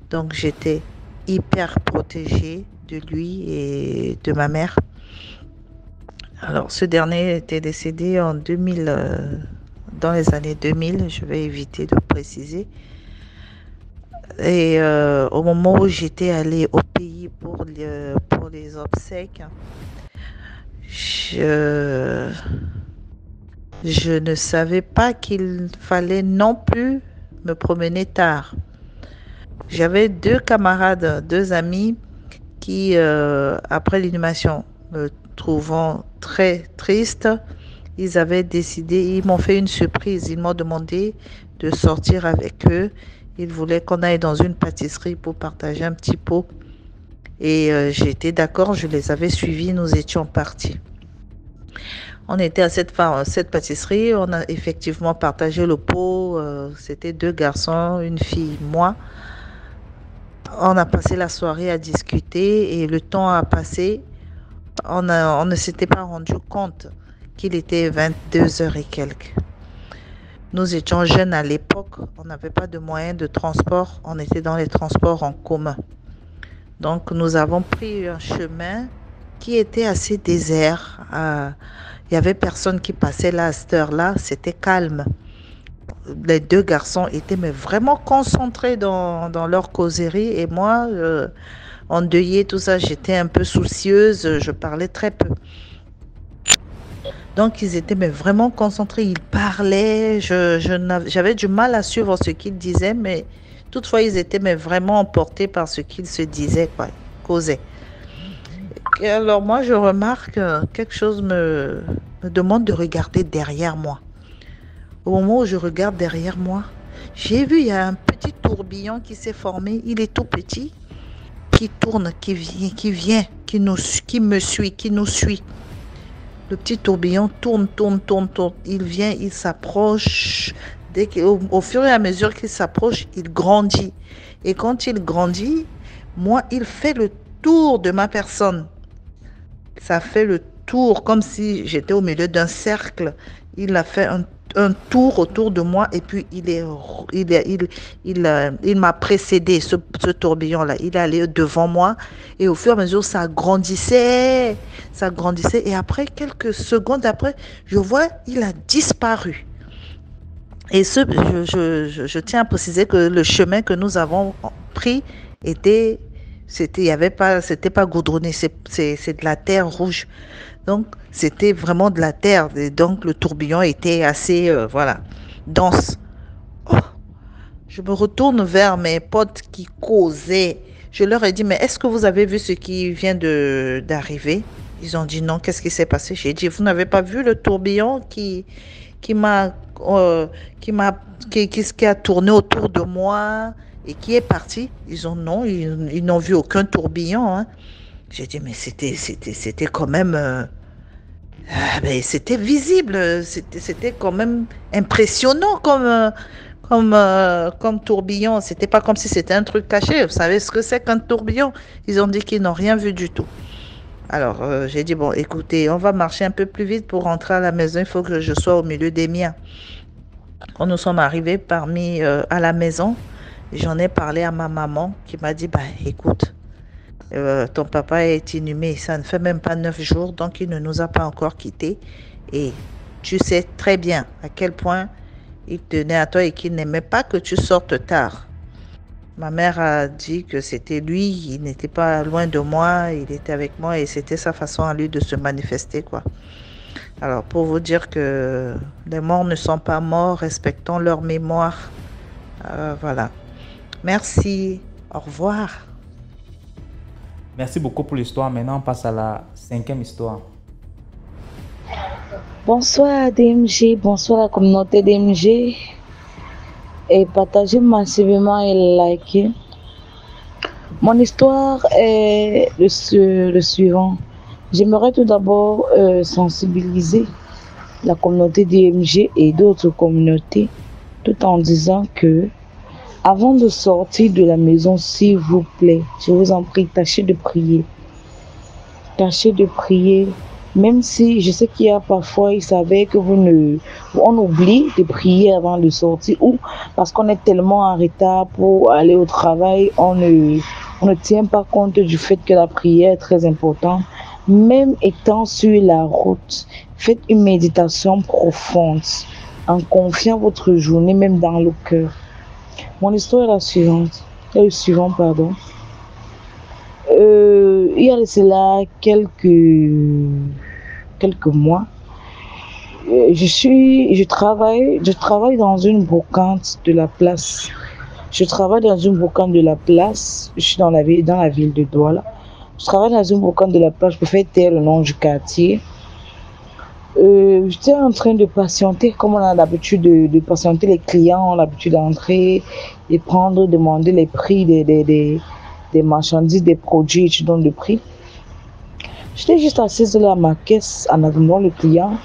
donc j'étais hyper protégée de lui et de ma mère. Alors ce dernier était décédé en 2000, dans les années 2000, je vais éviter de préciser. Et au moment où j'étais allée au pays pour les obsèques, je ne savais pas qu'il fallait non plus me promener tard. J'avais 2 camarades, 2 amis qui, après l'inhumation, me trouvant très triste, ils m'ont fait une surprise. Ils m'ont demandé de sortir avec eux. Ils voulaient qu'on aille dans une pâtisserie pour partager un petit pot. Et j'étais d'accord, je les avais suivis, nous étions partis. On était à cette pâtisserie, on a effectivement partagé le pot. C'était 2 garçons, une fille, moi. On a passé la soirée à discuter et le temps a passé. On ne s'était pas rendu compte qu'il était 22 heures et quelques. Nous étions jeunes à l'époque, on n'avait pas de moyens de transport, on était dans les transports en commun. Donc nous avons pris un chemin qui était assez désert. Il n'y avait personne qui passait là à cette heure-là, c'était calme. Les deux garçons étaient mais vraiment concentrés dans leur causerie et moi, endeuillée, tout ça, j'étais un peu soucieuse, je parlais très peu. Donc ils étaient mais vraiment concentrés, ils parlaient, j'avais du mal à suivre ce qu'ils disaient, mais toutefois ils étaient mais vraiment emportés par ce qu'ils se disaient, quoi, causaient. Et alors moi je remarque quelque chose me demande de regarder derrière moi. Au moment où je regarde derrière moi, j'ai vu il y a un petit tourbillon qui s'est formé, il est tout petit, qui tourne, qui vient, qui me suit, qui nous suit. Le petit tourbillon tourne. Il vient, il s'approche. Au fur et à mesure qu'il s'approche, il grandit. Et quand il grandit, moi, il fait le tour de ma personne. Ça fait le tour comme si j'étais au milieu d'un cercle. Il a fait un tour autour de moi et puis il m'a précédé, ce tourbillon-là. Il est allé devant moi et au fur et à mesure, ça grandissait. Et après, quelques secondes après, je vois, il a disparu. Et je tiens à préciser que le chemin que nous avons pris c'était pas goudronné, c'est de la terre rouge. Donc, c'était vraiment de la terre. Et donc, le tourbillon était assez, dense. Oh, je me retourne vers mes potes qui causaient. Je leur ai dit, mais est-ce que vous avez vu ce qui vient d'arriver? Ils ont dit non, qu'est-ce qui s'est passé? J'ai dit, vous n'avez pas vu le tourbillon qui a tourné autour de moi et qui est parti? Ils ont non, ils n'ont vu aucun tourbillon, hein. J'ai dit, mais c'était quand même... ben, c'était visible, c'était quand même impressionnant comme tourbillon. C'était pas comme si c'était un truc caché. Vous savez ce que c'est qu'un tourbillon? Ils ont dit qu'ils n'ont rien vu du tout. Alors, j'ai dit, bon, écoutez, on va marcher un peu plus vite pour rentrer à la maison. Il faut que je sois au milieu des miens. Quand nous sommes arrivés à la maison, j'en ai parlé à ma maman qui m'a dit, bah, écoute, ton papa est inhumé, ça ne fait même pas 9 jours, donc il ne nous a pas encore quittés. Et tu sais très bien à quel point il tenait à toi et qu'il n'aimait pas que tu sortes tard. Ma mère a dit que c'était lui, il n'était pas loin de moi, il était avec moi et c'était sa façon à lui de se manifester, quoi. Alors, pour vous dire que les morts ne sont pas morts, respectons leur mémoire. Voilà. Merci. Au revoir. Merci beaucoup pour l'histoire. Maintenant, on passe à la 5e histoire. Bonsoir DMG, bonsoir la communauté DMG. Et partagez massivement et likez. Mon histoire est le suivant. J'aimerais tout d'abord sensibiliser la communauté DMG et d'autres communautés tout en disant que avant de sortir de la maison, s'il vous plaît, je vous en prie, tâchez de prier. Tâchez de prier. Même si je sais qu'il y a parfois, il savait que on oublie de prier avant de sortir ou parce qu'on est tellement en retard pour aller au travail, on ne tient pas compte du fait que la prière est très importante. Même étant sur la route, faites une méditation profonde en confiant votre journée même dans le cœur. Mon histoire est la suivante. Le suivant, pardon. Il y a de cela quelques mois. Je travaille dans une brocante de la place. Je travaille dans une brocante de la place. Je suis dans la ville de Douala. Je travaille dans une brocante de la place. Je peux faire taire le nom du quartier. J'étais en train de patienter, comme on a l'habitude de patienter les clients, on a l'habitude d'entrer et demander les prix des marchandises, des produits, tu donnes le prix. J'étais juste assise là à ma caisse en attendant le client.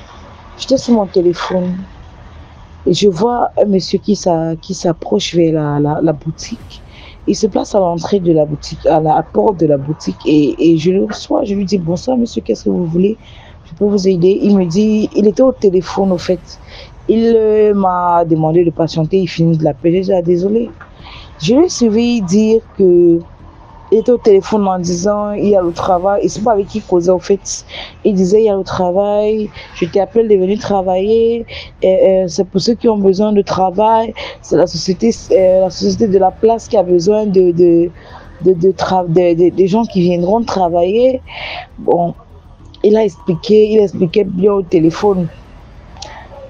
J'étais sur mon téléphone et je vois un monsieur qui s'approche vers la boutique Il se place à l'entrée de la boutique, à la porte de la boutique, et je le reçois. Je lui dis, bonsoir monsieur, qu'est-ce que vous voulez? Je peux vous aider? Il me dit, il était au téléphone au fait. Il m'a demandé de patienter, il finit de l'appeler. J'ai dit, ah, désolé. Je lui ai suivi dire que il était au téléphone en disant il y a le travail. Il ne sait pas avec qui il causait au fait. Il disait il y a le travail, je t'ai appelé de venir travailler. C'est pour ceux qui ont besoin de travail. C'est la société de la place qui a besoin des gens qui viendront travailler. Bon, il expliquait bien au téléphone.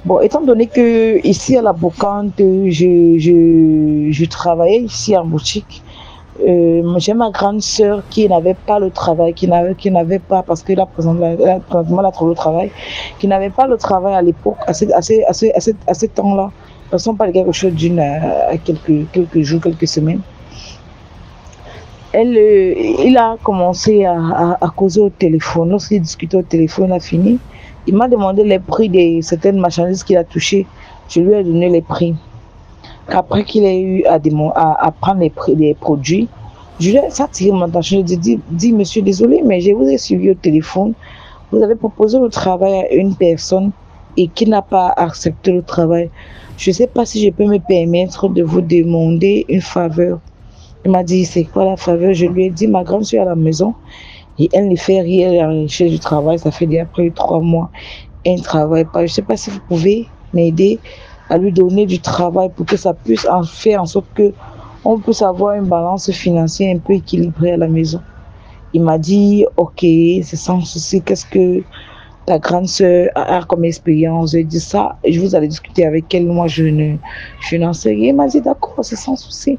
Bon, étant donné que ici à la Bocante, je travaillais ici en boutique. J'ai ma grande sœur qui n'avait pas le travail, qui n'avait pas, parce que là, présentement, elle a trouvé le travail, qui n'avait pas le travail à l'époque, à ce temps-là. Passons par quelque chose à quelques jours, quelques semaines. Il a commencé à causer au téléphone. Lorsqu'il discutait au téléphone, il a fini. Il m'a demandé les prix de certaines marchandises qu'il a touchées. Je lui ai donné les prix. Après qu'il ait eu à prendre les prix des produits, je lui ai attiré mon attention. Je lui ai dit, monsieur, désolé, mais je vous ai suivi au téléphone. Vous avez proposé le travail à une personne et qui n'a pas accepté le travail. Je ne sais pas si je peux me permettre de vous demander une faveur. Il m'a dit, c'est quoi la faveur? Je lui ai dit, ma grande soeur est à la maison et elle ne fait rien, elle a cherché du travail. Ça fait déjà près de 3 mois. Elle ne travaille pas. Je ne sais pas si vous pouvez m'aider à lui donner du travail pour que ça puisse faire en sorte qu'on puisse avoir une balance financière un peu équilibrée à la maison. Il m'a dit, ok, c'est sans souci, qu'est-ce que ta grande sœur a comme expérience? J'ai dit ça, et je vous allais discuter avec elle, moi je n'en sais rien. Il m'a dit, d'accord, c'est sans souci.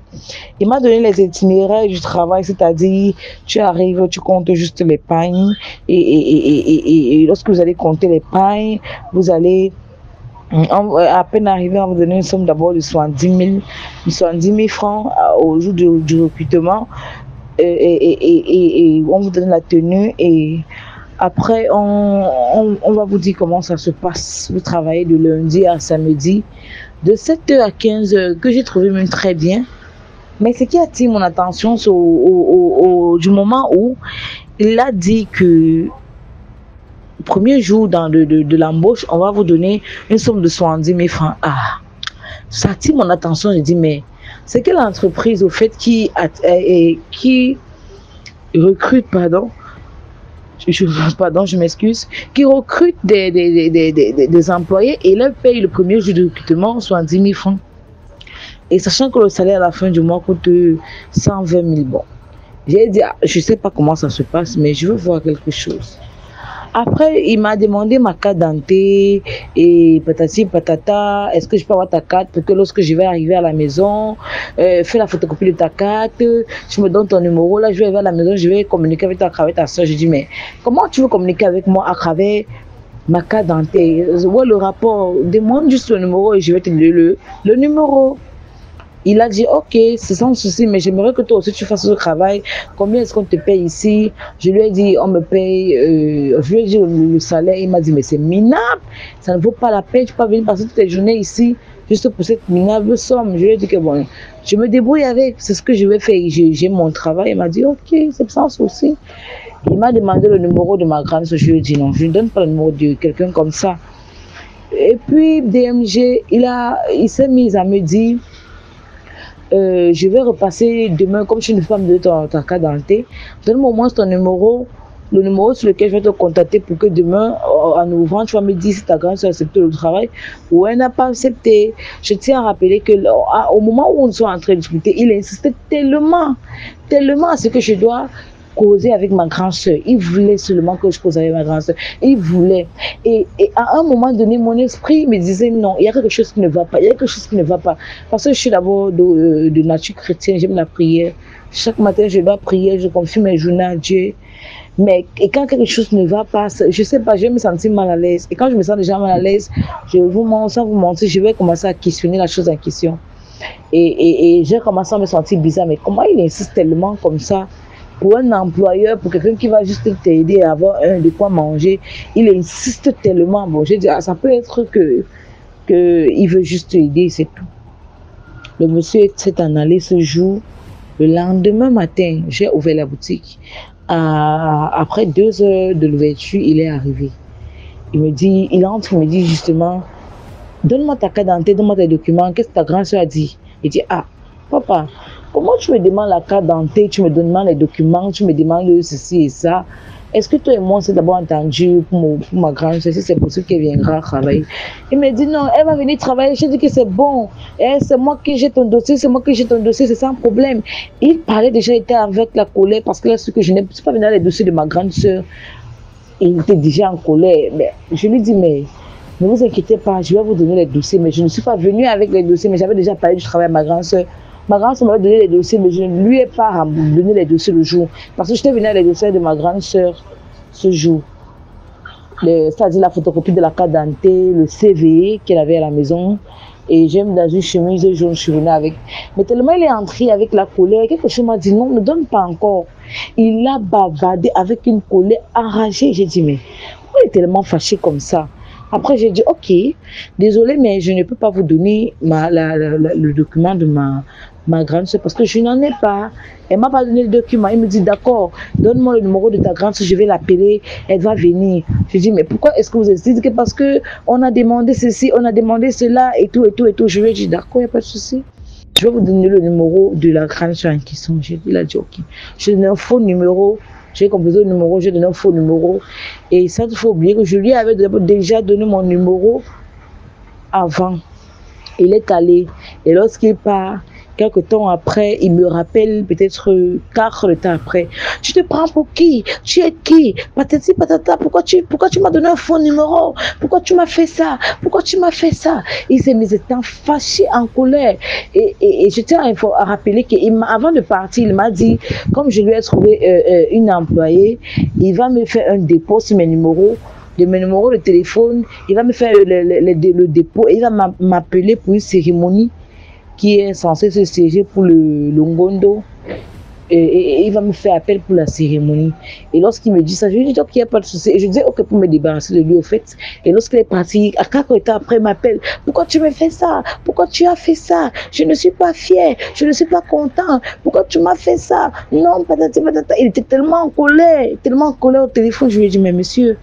Il m'a donné les itinéraires du travail, c'est-à-dire, tu arrives, tu comptes juste les pagnes, et lorsque vous allez compter les pagnes, vous allez... À peine arrivé, on va vous donner une somme d'abord de 70 000 francs au jour du recrutement et on vous donne la tenue et après on va vous dire comment ça se passe. Vous travaillez de lundi à samedi de 7h à 15h que j'ai trouvé même très bien. Mais ce qui attire mon attention c'est du moment où il a dit que premier jour de l'embauche, on va vous donner une somme de 70 000 francs. Ah, ça attire mon attention. Je dis, mais c'est quelle entreprise, au fait, qui recrute, je m'excuse, qui recrute des employés et leur paye le premier jour de recrutement 70 000 francs. Et sachant que le salaire à la fin du mois coûte 120 000 bon. J'ai dit, je ne sais pas comment ça se passe, mais je veux voir quelque chose. Après, il m'a demandé ma carte d'identité et patati patata. Est-ce que je peux avoir ta carte pour que lorsque je vais arriver à la maison, fais la photocopie de ta carte, tu me donnes ton numéro, là je vais arriver à la maison, je vais communiquer avec toi à travers ta soeur. Je dis, mais comment tu veux communiquer avec moi à travers ma carte d'identité? Ouais, le rapport, demande juste le numéro et je vais te donner le numéro. Il a dit, ok, c'est sans souci, mais j'aimerais que toi aussi tu fasses ce travail. Combien est-ce qu'on te paye ici? Je lui ai dit, on me paye, je lui ai dit le salaire. Il m'a dit, mais c'est minable, ça ne vaut pas la peine, tu peux pas venir passer toutes tes journées ici, juste pour cette minable somme. Je lui ai dit que bon, je me débrouille avec, c'est ce que je vais faire, j'ai mon travail. Il m'a dit, ok, c'est sans souci. Il m'a demandé le numéro de ma grande soeur. Je lui ai dit, non, je ne donne pas le numéro de quelqu'un comme ça. Et puis, DMG, il s'est mis à me dire, je vais repasser demain, comme je suis une femme de ta carte d'identité, donne-moi au moins ton numéro, le numéro sur lequel je vais te contacter pour que demain, en ouvrant, tu vas me dire si ta grande soeur a accepté le travail ou elle n'a pas accepté. Je tiens à rappeler que au moment où nous sommes en train de discuter, il insistait tellement à ce que je dois causer avec ma grande soeur. Il voulait seulement que je cause avec ma grande soeur. Il voulait. Et à un moment donné, mon esprit me disait non, il y a quelque chose qui ne va pas. Il y a quelque chose qui ne va pas. Parce que je suis d'abord de nature chrétienne, j'aime la prière. Chaque matin, je dois prier, je confie mes journées à Dieu. Mais quand quelque chose ne va pas, je ne sais pas, je vais me sentir mal à l'aise. Et quand je me sens déjà mal à l'aise, sans vous mentir, je vais commencer à questionner la chose en question. Et j'ai commencé à me sentir bizarre. Mais comment il insiste tellement comme ça? Pour un employeur, pour quelqu'un qui va juste t'aider à avoir de quoi manger, il insiste tellement. Bon, j'ai dit, ça peut être que il veut juste t'aider, c'est tout. Le monsieur s'est en allé ce jour. Le lendemain matin, j'ai ouvert la boutique. Après 2 heures de l'ouverture, il est arrivé. Il entre, il me dit justement, donne-moi ta carte d'identité, donne-moi tes documents. Qu'est-ce que ta grande-soeur a dit? Il dit, ah, papa, comment tu me demandes la carte d'identité, tu me demandes les documents, tu me demandes ceci et ça. Est-ce que toi et moi, on s'est d'abord entendu pour ma grande-soeur, si c'est possible qu'elle viendra travailler? Il me dit, non, elle va venir travailler. J'ai dit que c'est bon. C'est moi qui j'ai ton dossier, c'est sans problème. Il parlait déjà, il était avec la colère parce que là, ce que je n'ai pas venu dans les dossiers de ma grande-soeur. Il était déjà en colère. Mais je lui dis, mais ne vous inquiétez pas, je vais vous donner les dossiers. Mais je ne suis pas venue avec les dossiers, mais j'avais déjà parlé du travail à ma grande-soeur. Ma grande-soeur m'avait donné les dossiers, mais je ne lui ai pas donné les dossiers le jour. Parce que j'étais venue avec les dossiers de ma grande-soeur ce jour. C'est-à-dire la photocopie de la carte d'identité, le CV qu'elle avait à la maison. Et j'aime dans une chemise jaune, je suis venue avec. Mais tellement il est entré avec la colère, quelque chose m'a dit non, ne donne pas encore. Il a bavardé avec une colère enragée. J'ai dit, mais pourquoi il est tellement fâché comme ça? Après, j'ai dit, ok, désolé, mais je ne peux pas vous donner le document de ma grande soeur parce que je n'en ai pas. Elle ne m'a pas donné le document. Il me dit, d'accord, donne-moi le numéro de ta grande soeur, je vais l'appeler, elle va venir. Je dis, mais pourquoi est-ce que vous êtes dit que parce qu'on a demandé ceci, on a demandé cela et tout, et tout, et tout. Je lui ai dit, d'accord, il n'y a pas de souci. Je vais vous donner le numéro de la grande soeur en question. Il a dit, ok. Je donne un faux numéro. J'ai composé le numéro, j'ai donné un faux numéro. Et ça, il faut oublier que je lui avais déjà donné mon numéro avant. Il est allé. Et lorsqu'il part, quelques temps après, il me rappelle peut-être 4 heures de temps après. Tu te prends pour qui? Tu es qui? Patati patata, pourquoi tu m'as donné un faux numéro? Pourquoi tu m'as fait ça? Pourquoi tu m'as fait ça? Il s'est mis étant fâché, en colère. Et je tiens à rappeler qu'avant de partir, il m'a dit, comme je lui ai trouvé une employée, il va me faire un dépôt sur mes numéros de téléphone, il va me faire le dépôt et il va m'appeler pour une cérémonie qui est censée se siéger pour le Ngondo. Et il va me faire appel pour la cérémonie. Et lorsqu'il me dit ça, je lui dis ok, il n'y a pas de souci. Et je dis ok pour me débarrasser de lui au fait. Et lorsqu'il est parti, à 4 temps après, il m'appelle. Pourquoi tu me fais ça? Pourquoi tu as fait ça? Je ne suis pas fier. Je ne suis pas content. Pourquoi tu m'as fait ça? Non, patati patata. Il était tellement en colère au téléphone. Je lui ai dit mais monsieur,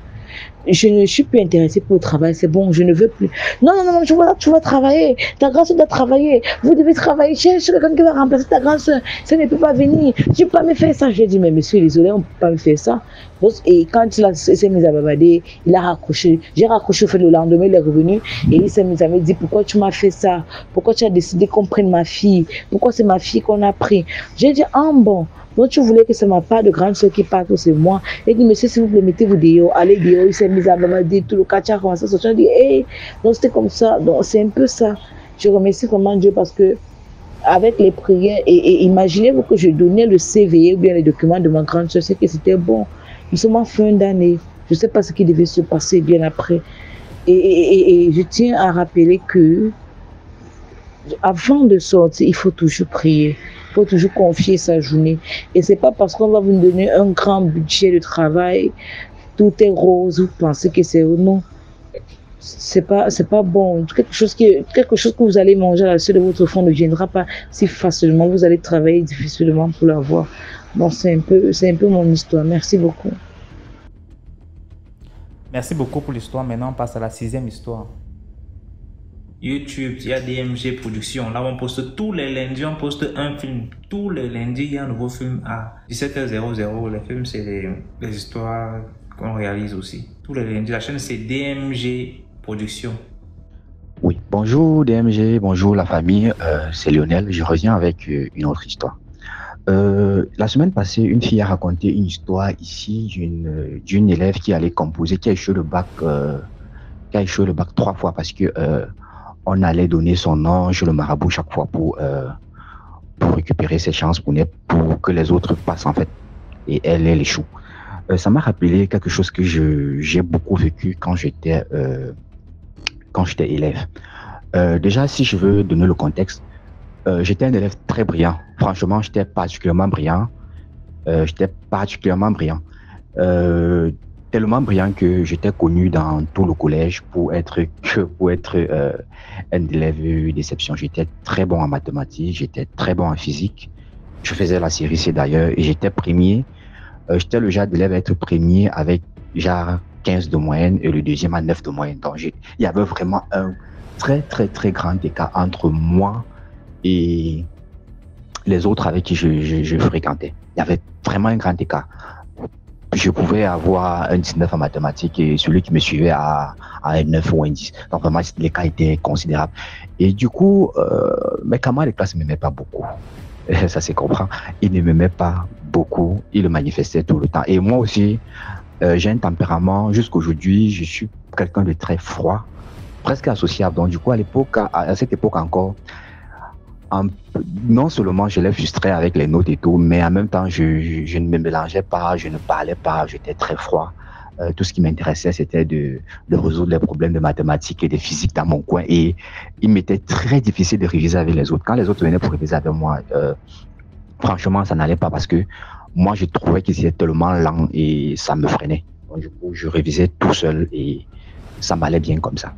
je ne suis plus intéressée pour le travail, c'est bon, je ne veux plus. Non, tu vas travailler, ta grand-soeur doit travailler, vous devez travailler, cherche quelqu'un qui va remplacer ta grand-soeur, ça ne peut pas venir, tu ne peux pas me faire ça. Je lui ai dit, mais monsieur, désolé, on ne peut pas me faire ça. Et quand il s'est mis à bavarder, il a raccroché. J'ai raccroché au fait le lendemain, il est revenu et il s'est mis à me dire, pourquoi tu m'as fait ça? Pourquoi tu as décidé qu'on prenne ma fille? Pourquoi c'est ma fille qu'on a pris? J'ai dit, ah bon. Donc tu voulais que ce soit pas de grande soeur qui parte, c'est moi. Il dit, monsieur, s'il vous plaît, mettez-vous dehors, allez dehors. Il s'est mis à bavarder, tout le quartier a commencé à sortir. Il dit, hey, donc c'était comme ça. Donc c'est un peu ça. Je remercie vraiment Dieu parce que avec les prières, et imaginez-vous que je donnais le CV ou bien les documents de ma grande soeur, c'est que c'était bon. Nous sommes en fin d'année. Je ne sais pas ce qui devait se passer bien après. Et je tiens à rappeler que avant de sortir, il faut toujours prier. Il faut toujours confier sa journée. Et ce n'est pas parce qu'on va vous donner un grand budget de travail, tout est rose, vous pensez que c'est non. C'est pas bon. Quelque chose que vous allez manger à la suite de votre fond ne viendra pas si facilement. Vous allez travailler difficilement pour l'avoir. Donc c'est un peu mon histoire. Merci beaucoup. Merci beaucoup pour l'histoire. Maintenant, on passe à la 6e histoire. YouTube, il y a DMG Productions. Là, on poste tous les lundis, on poste un film. Tous les lundis, il y a un nouveau film à 17h00. Les films, c'est les histoires qu'on réalise aussi. Tous les lundis, la chaîne, c'est DMG Productions. Oui, bonjour DMG, bonjour la famille, c'est Lionel. Je reviens avec une autre histoire. La semaine passée, une fille a raconté une histoire ici d'une élève qui allait composer, qui a échoué le bac 3 fois parce que on allait donner son nom chez le marabout chaque fois pour récupérer ses chances pour que les autres passent en fait et elle échoue. Ça m'a rappelé quelque chose que j'ai beaucoup vécu quand j'étais élève. Déjà, si je veux donner le contexte, j'étais un élève très brillant. Franchement, j'étais particulièrement brillant. Tellement brillant que j'étais connu dans tout le collège pour être un élève d'exception. J'étais très bon en mathématiques, j'étais très bon en physique Je faisais la série C d'ailleurs et j'étais premier. J'étais le genre d'élève à être premier avec genre 15 de moyenne et le deuxième à 9 de moyenne. Donc, il y avait vraiment un très, très, très grand écart entre moi et les autres avec qui je fréquentais. Il y avait vraiment un grand écart. Je pouvais avoir un 19 en mathématiques et celui qui me suivait à un 9 ou un 10. Donc, vraiment, l'écart était considérable. Et du coup, mes camarades de classe ne m'aimaient pas beaucoup. Ça se comprend. Ils ne m'aimaient pas beaucoup. Ils le manifestaient tout le temps. Et moi aussi, j'ai un tempérament, jusqu'aujourd'hui, je suis quelqu'un de très froid, presque associable. Donc, du coup, à cette époque encore, non seulement je les frustrais avec les notes et tout, mais en même temps, je ne me mélangeais pas, je ne parlais pas, j'étais très froid. Tout ce qui m'intéressait, c'était de résoudre les problèmes de mathématiques et de physique dans mon coin. Et il m'était très difficile de réviser avec les autres. Quand les autres venaient pour réviser avec moi, franchement, ça n'allait pas parce que moi, je trouvais qu'ils étaient tellement lents et ça me freinait. Donc, du coup, je révisais tout seul et ça m'allait bien comme ça.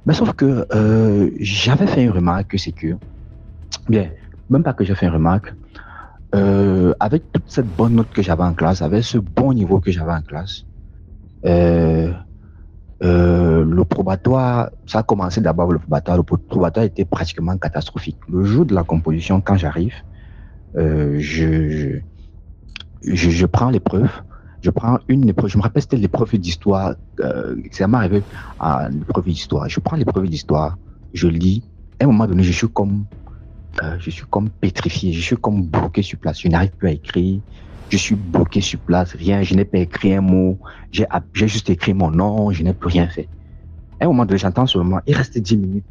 Mais sauf que j'avais fait une remarque, c'est que, bien, même pas que j'ai fait une remarque, avec toute cette bonne note que j'avais en classe, avec ce bon niveau que j'avais en classe, le probatoire, ça a commencé d'abord le probatoire était pratiquement catastrophique. Le jour de la composition, quand j'arrive, je prends l'épreuve, je prends une épreuve, je me rappelle c'était l'épreuve d'histoire, ça m'est arrivé à l'épreuve d'histoire, je prends l'épreuve d'histoire, je lis, à un moment donné, je suis comme pétrifié, je suis comme bloqué sur place, je n'arrive plus à écrire, je suis bloqué sur place, rien, je n'ai pas écrit un mot, j'ai juste écrit mon nom, je n'ai plus rien fait. À un moment donné, j'entends seulement, il reste 10 minutes.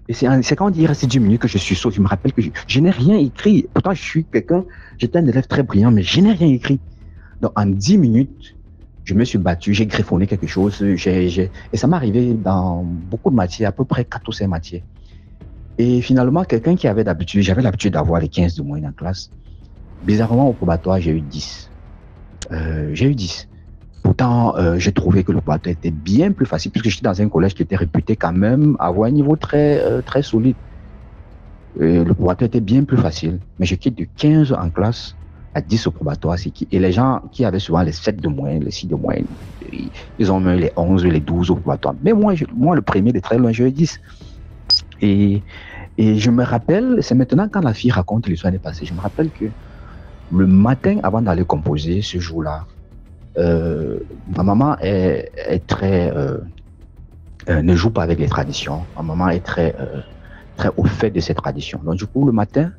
Et c'est quand on dit il reste 10 minutes que je suis saut, je me rappelle que je n'ai rien écrit. Pourtant, j'étais un élève très brillant, mais je n'ai rien écrit. Donc, en 10 minutes, je me suis battu, j'ai griffonné quelque chose, et ça m'est arrivé dans beaucoup de matières, à peu près 4 ou 5 matières. Et finalement, quelqu'un qui j'avais l'habitude d'avoir les 15 de moyenne en classe, bizarrement, au probatoire, j'ai eu 10. Pourtant, j'ai trouvé que le probatoire était bien plus facile, puisque j'étais dans un collège qui était réputé quand même avoir un niveau très, très solide. Le probatoire était bien plus facile, mais je quitte de 15 en classe à 10 au probatoire. Et les gens qui avaient souvent les 7 de moyenne, les 6 de moyenne, ils ont eu les 11, les 12 au probatoire. Mais moi, le premier de très loin, j'ai eu 10. Et je me rappelle, c'est maintenant quand la fille raconte l'histoire des passés, je me rappelle que le matin, avant d'aller composer ce jour-là, ma maman est très ne joue pas avec les traditions. Ma maman est très très au fait de ces traditions. Donc du coup, le matin,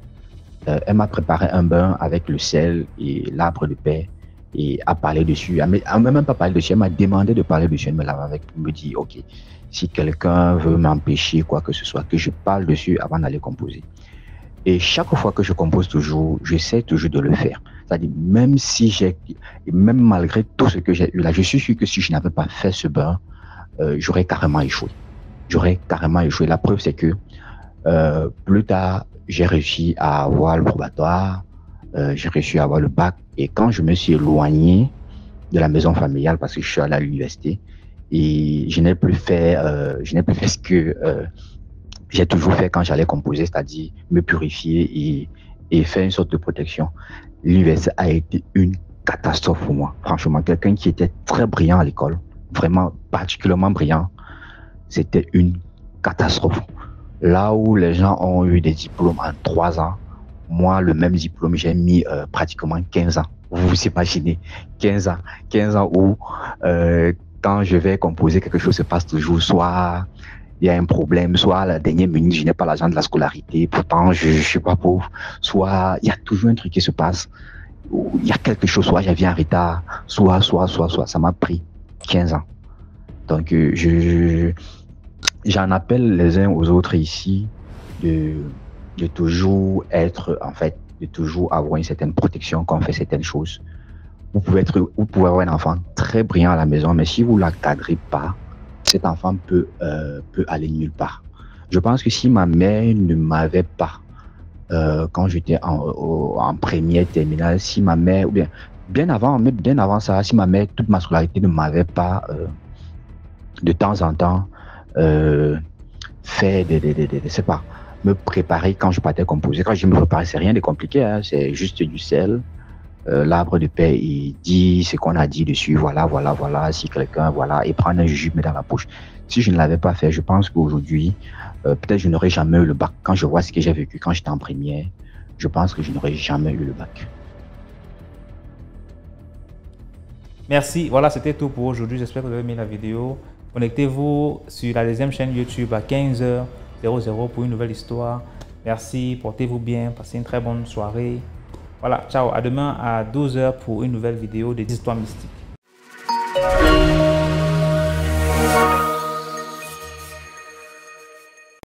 elle m'a préparé un bain avec le sel et l'arbre de paix et a parlé dessus. Elle m'a même pas parlé dessus, elle m'a demandé de parler dessus. Elle me l'a me dit, ok, si quelqu'un veut m'empêcher quoi que ce soit, que je parle dessus avant d'aller composer. Et chaque fois que je compose toujours, j'essaie toujours de le faire. C'est-à-dire, même malgré tout ce que j'ai eu là, je suis sûr que si je n'avais pas fait ce bain, j'aurais carrément échoué. La preuve, c'est que plus tard, j'ai réussi à avoir le probatoire, j'ai réussi à avoir le bac. Et quand je me suis éloigné de la maison familiale, parce que je suis allé à l'université, et je n'ai plus fait ce que j'ai toujours fait quand j'allais composer, c'est-à-dire me purifier et faire une sorte de protection. L'université a été une catastrophe pour moi. Franchement, quelqu'un qui était très brillant à l'école, vraiment particulièrement brillant, c'était une catastrophe. Là où les gens ont eu des diplômes en 3 ans, moi, le même diplôme, j'ai mis pratiquement 15 ans. Vous vous imaginez, 15 ans où quand je vais composer, quelque chose se passe toujours, soit il y a un problème, soit à la dernière minute, je n'ai pas l'argent de la scolarité, pourtant je ne suis pas pauvre, soit il y a toujours un truc qui se passe, il y a quelque chose, soit j'ai viens en retard, soit, ça m'a pris 15 ans. Donc j'en appelle les uns aux autres ici de toujours être, en fait, de toujours avoir une certaine protection quand on fait certaines choses. Vous pouvez avoir un enfant très brillant à la maison, mais si vous ne l'encadrez pas, cet enfant peut aller nulle part. Je pense que si ma mère ne m'avait pas, quand j'étais en première terminale, si ma mère, ou bien avant ça, si ma mère, toute ma scolarité ne m'avait pas de temps en temps fait me préparer quand je partais composer. Quand je me préparais, c'est rien de compliqué, hein, c'est juste du sel. L'arbre de paix, il dit ce qu'on a dit dessus, voilà, si quelqu'un, voilà, et prendre un jujube dans la bouche. Si je ne l'avais pas fait, je pense qu'aujourd'hui, peut-être je n'aurais jamais eu le bac. Quand je vois ce que j'ai vécu quand j'étais en première, je pense que je n'aurais jamais eu le bac. Merci, voilà, c'était tout pour aujourd'hui. J'espère que vous avez aimé la vidéo. Connectez-vous sur la deuxième chaîne YouTube à 15h00 pour une nouvelle histoire. Merci, portez-vous bien, passez une très bonne soirée. Voilà, ciao, à demain à 12h pour une nouvelle vidéo des histoires mystiques.